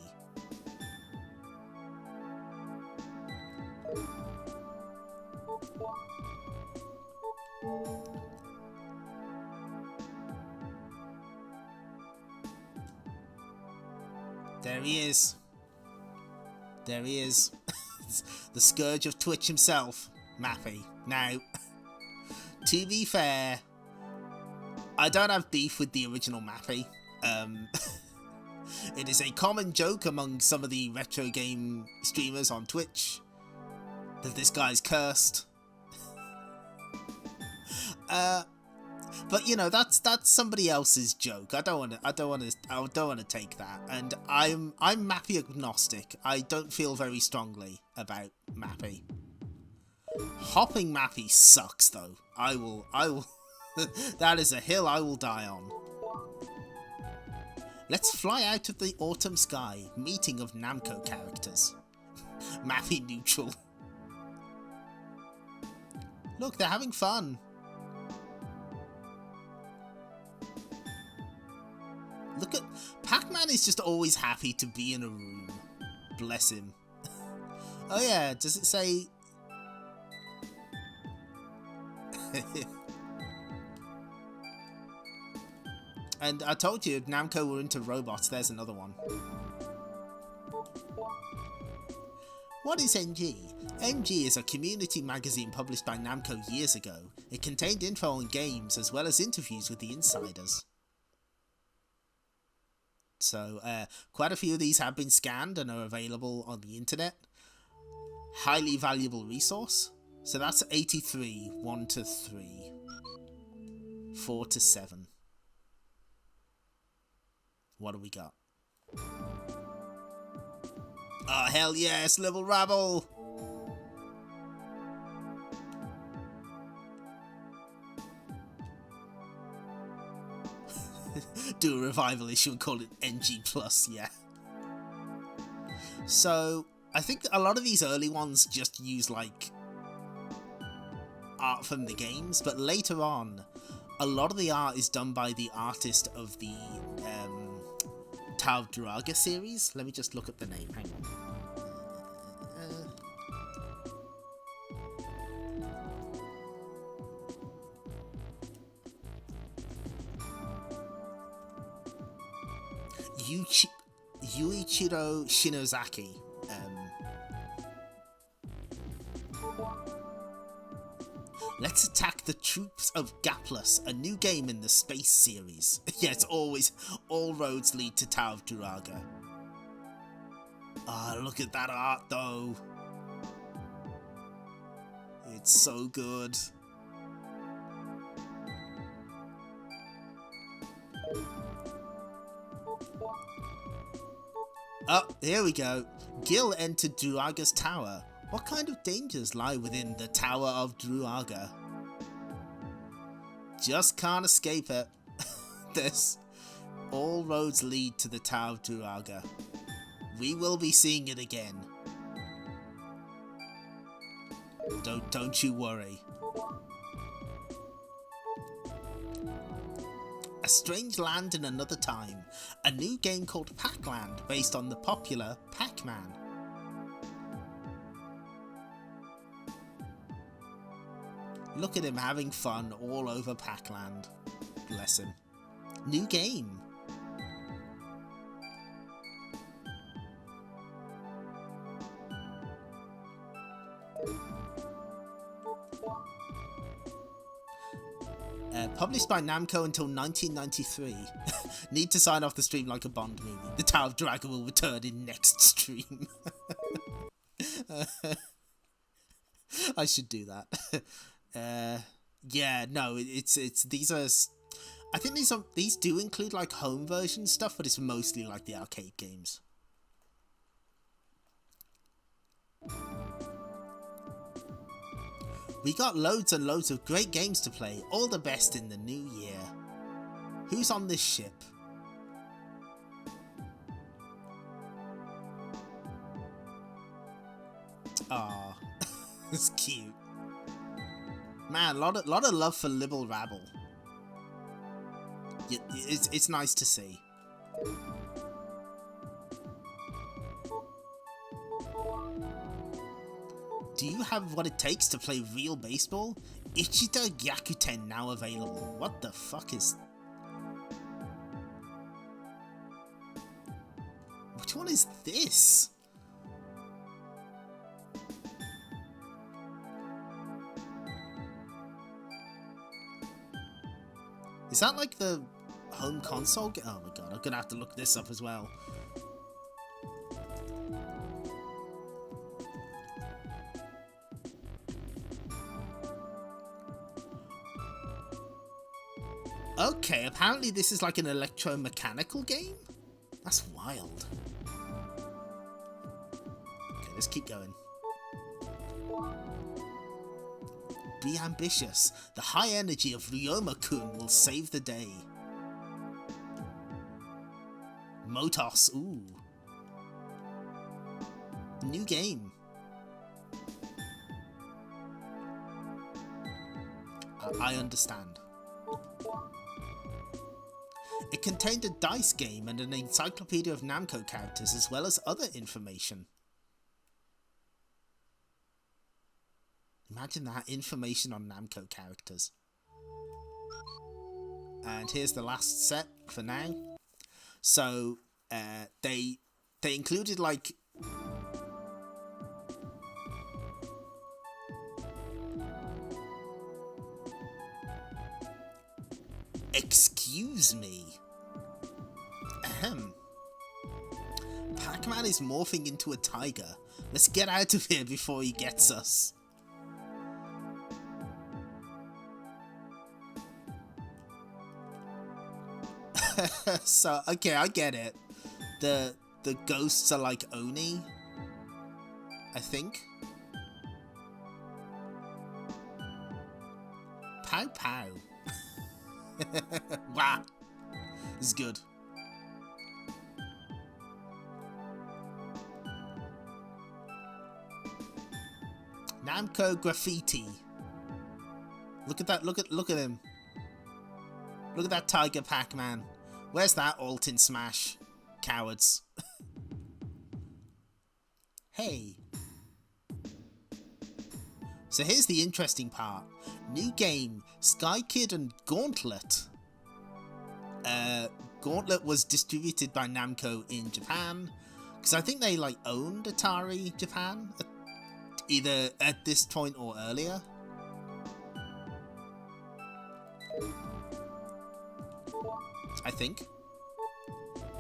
There he is. There he is. The scourge of Twitch himself, Mappy. Now, to be fair, I don't have beef with the original Mappy. It is a common joke among some of the retro game streamers on Twitch that this guy's cursed. But you know, that's somebody else's joke. I don't want to take that. And I'm Mappy agnostic. I don't feel very strongly about Mappy. Hopping Mappy sucks though. I will that is a hill I will die on. Let's fly out of the autumn sky. Meeting of Namco characters. Mappy neutral. Look, they're having fun. Look at... Pac-Man is just always happy to be in a room. Bless him. Oh yeah, does it say... And I told you, Namco were into robots. There's another one. What is NG? NG is a community magazine published by Namco years ago. It contained info on games as well as interviews with the insiders. So, quite a few of these have been scanned and are available on the internet. Highly valuable resource. So that's 83, 1 to 3, 4 to 7. What do we got? Oh, hell yes, level rabble! Do a revival issue and call it NG+, yeah. So, I think a lot of these early ones just use, like, art from the games, but later on, a lot of the art is done by the artist of the Tau Draga series. Let me just look up the name, hang on. Yuichiro Shinozaki. Let's attack the troops of Gaplus, a new game in the Space series. Yeah, it's always, all roads lead to Tau of Duraga. Ah, look at that art though. It's so good. Oh, here we go. Gil entered Duraga's tower. What kind of dangers lie within the Tower of Druaga? Just can't escape it. This. All roads lead to the Tower of Druaga. We will be seeing it again. Don't you worry. A Strange Land in Another Time. A new game called Pac-Land based on the popular Pac-Man. Look at him having fun all over Pac-Land. Bless him. New game. Published by Namco until 1993. Need to sign off the stream like a Bond movie. The Tower of Dragon will return in next stream. I should do that. Yeah, no, it's these are. I think these do include like home version stuff, but it's mostly like the arcade games. We got loads and loads of great games to play, all the best in the new year. Who's on this ship? Aw, it's cute. Man, lot of love for Libble Rabble. It's nice to see. Do you have what it takes to play real baseball? Ichita Gyakuten now available. What the fuck is... Which one is this? Is that like the home console game? Oh my god, I'm gonna have to look this up as well. Okay, apparently this is like an electromechanical game? That's wild. Okay, let's keep going. Be ambitious. The high energy of Ryoma-kun will save the day. Motos, ooh. New game. I understand. It contained a dice game and an encyclopedia of Namco characters as well as other information. Imagine that, information on Namco characters. And here's the last set for now. So they included like excuse me. Ahem. Pac-Man is morphing into a tiger. Let's get out of here before he gets us. So, okay, I get it. The ghosts are like Oni, I think. Pow pow. Wow. This is good. Namco graffiti. Look at that, look at him. Look at that tiger Pac-Man. Where's that alt in Smash? Cowards. Hey. So here's the interesting part. New game, Sky Kid and Gauntlet. Gauntlet was distributed by Namco in Japan. Because I think they like owned Atari Japan. Either at this point or earlier. I think.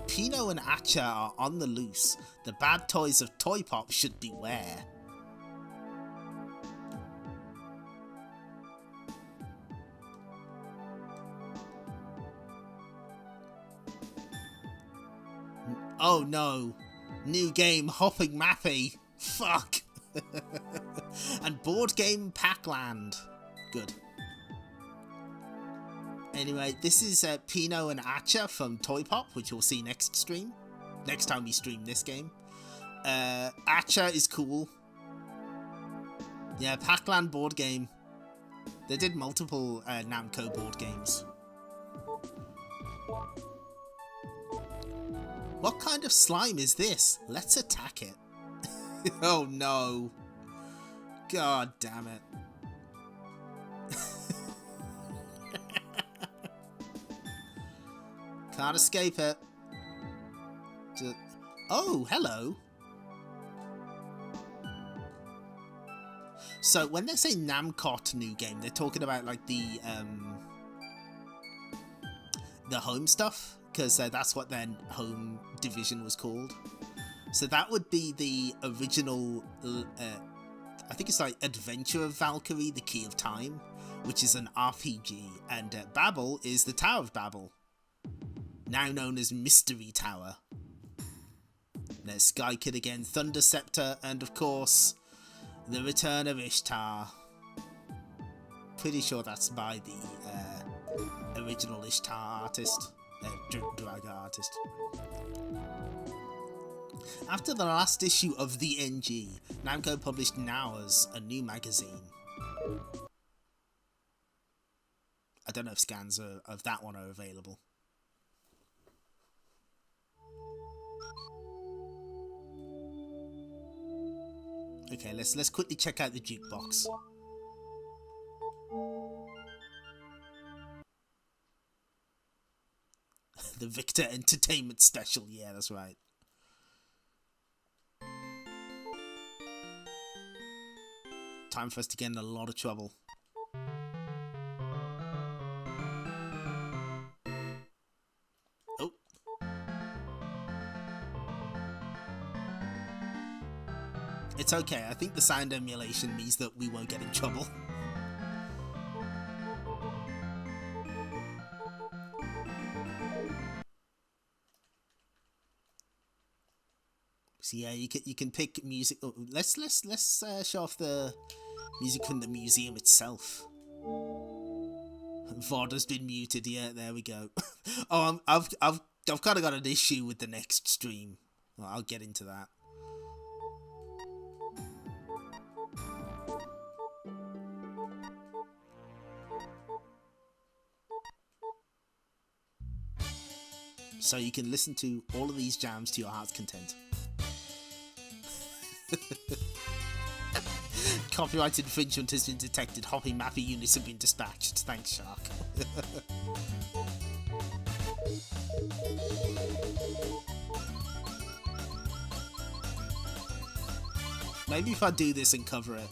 Pino and Acha are on the loose. The bad toys of Toy Pop should beware. Oh no. New game Hopping Mappy. Fuck. And board game Pac-Land. Good. Anyway, this is Pino and Acha from Toy Pop, which you'll see next stream. Next time we stream this game. Acha is cool. Yeah, Pac-Land board game. They did multiple Namco board games. What kind of slime is this? Let's attack it. Oh no. God damn it. Can't escape it. Oh, hello. So when they say Namcot new game, they're talking about like the home stuff, because that's what their home division was called. So that would be the original, I think it's like Adventure of Valkyrie, The Key of Time, which is an RPG, and Babel is the Tower of Babel, now known as Mystery Tower. There's Sky Kid again, Thunder Scepter, and of course, The Return of Ishtar. Pretty sure that's by the original Ishtar artist, drag artist. After the last issue of the NG, Namco published Nowers, a new magazine. I don't know if scans of that one are available. Okay, let's quickly check out the jukebox. The Victor Entertainment Special, yeah, that's right. Time for us to get in a lot of trouble. It's okay. I think the sound emulation means that we won't get in trouble. So yeah, you can pick music. Oh, let's show off the music from the museum itself. VOD has been muted. Yeah, there we go. Oh, I've kind of got an issue with the next stream. Well, I'll get into that. So you can listen to all of these jams to your heart's content. Copyright infringement has been detected. Hoppy mappy units have been dispatched. Thanks, Shark. Maybe if I do this and cover it.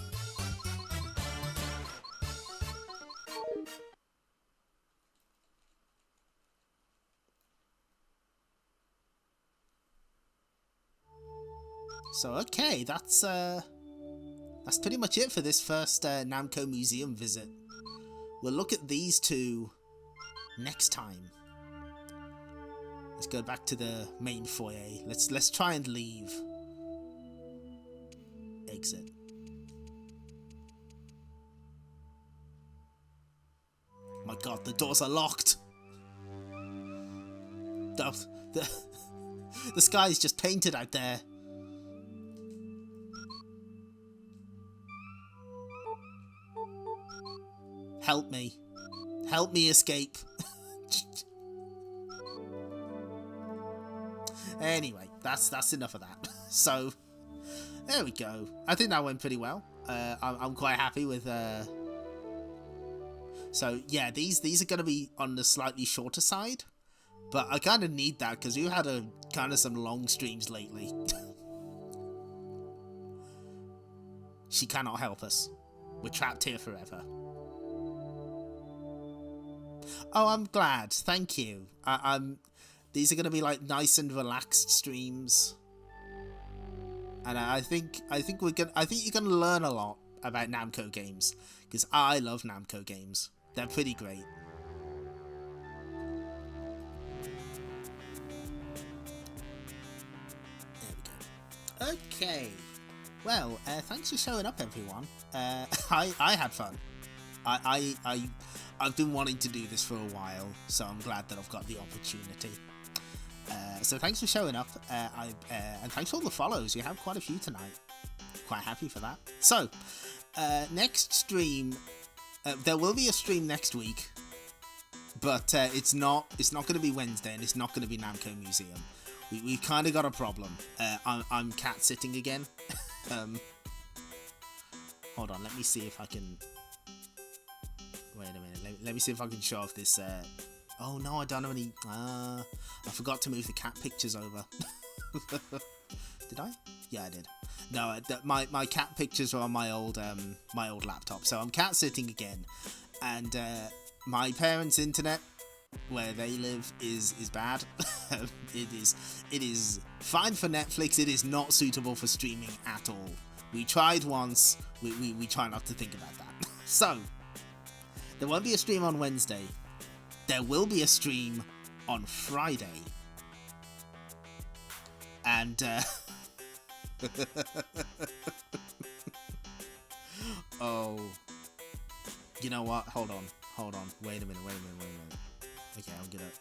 So okay, that's pretty much it for this first Namco Museum visit. We'll look at these two next time. Let's go back to the main foyer. Let's try and leave. Exit. My God, the doors are locked. The sky is just painted out there. Help me. Help me escape. Anyway, that's enough of that. So, there we go. I think that went pretty well. I'm quite happy with... So, yeah, these are going to be on the slightly shorter side. But I kind of need that because we've had kind of some long streams lately. She cannot help us. We're trapped here forever. Oh, I'm glad. Thank you. These are going to be like nice and relaxed streams, and I think you're going to learn a lot about Namco games because I love Namco games. They're pretty great. There we go. Okay. Well, thanks for showing up, everyone. I had fun. I've been wanting to do this for a while, so I'm glad that I've got the opportunity. So thanks for showing up, and thanks for all the follows. You have quite a few tonight. Quite happy for that. So, next stream, there will be a stream next week, but it's not going to be Wednesday, and it's not going to be Namco Museum. We've kind of got a problem. I'm cat sitting again. Hold on, let me see if I can... Wait a minute, let me see if I can show off this... Oh no, I don't have any... I forgot to move the cat pictures over. Did I? Yeah, I did. No, my cat pictures are on my old laptop, so I'm cat sitting again. And my parents' internet, where they live, is bad. It is fine for Netflix. It is not suitable for streaming at all. We tried once. We try not to think about that. So there won't be a stream on Wednesday. There will be a stream on Friday. And oh, you know what? Hold on. Wait a minute. Okay, I'm gonna...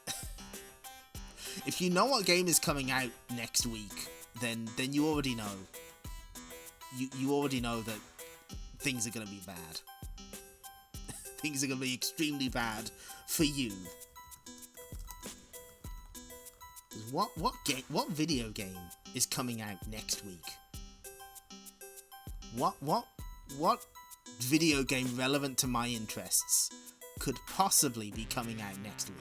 If you know what game is coming out next week, then you already know. You already know that things are gonna be bad. Things are gonna be extremely bad for you. What video game is coming out next week? What video game relevant to my interests could possibly be coming out next week?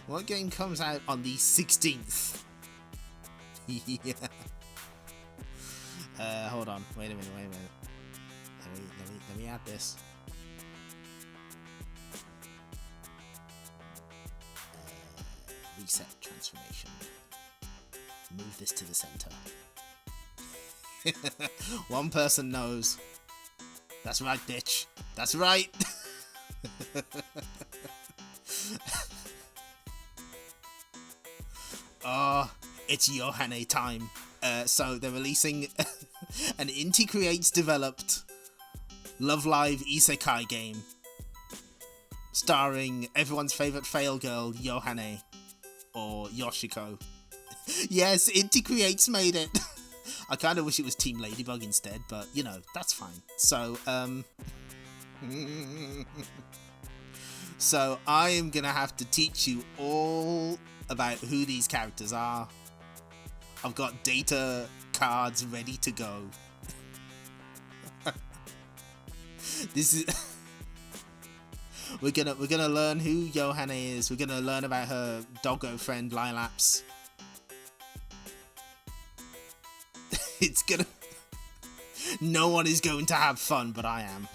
What game comes out on the 16th? Yeah. Hold on. Wait a minute. Let me add this. Reset transformation. Move this to the center. One person knows. That's right, bitch. That's right. Oh, it's Yohane time. So they're releasing an Inti Creates developed Love Live Isekai game starring everyone's favorite fail girl, Yohane, or Yoshiko. Yes, Inti Creates made it. I kind of wish it was Team Ladybug instead, but you know, that's fine. So, so I am gonna have to teach you all about who these characters are. I've got data cards ready to go. This is we're gonna learn who Yohane is. We're gonna learn about her doggo friend Lilaps. It's gonna no one is going to have fun, but I am.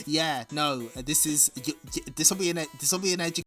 Yeah, no, this will be an education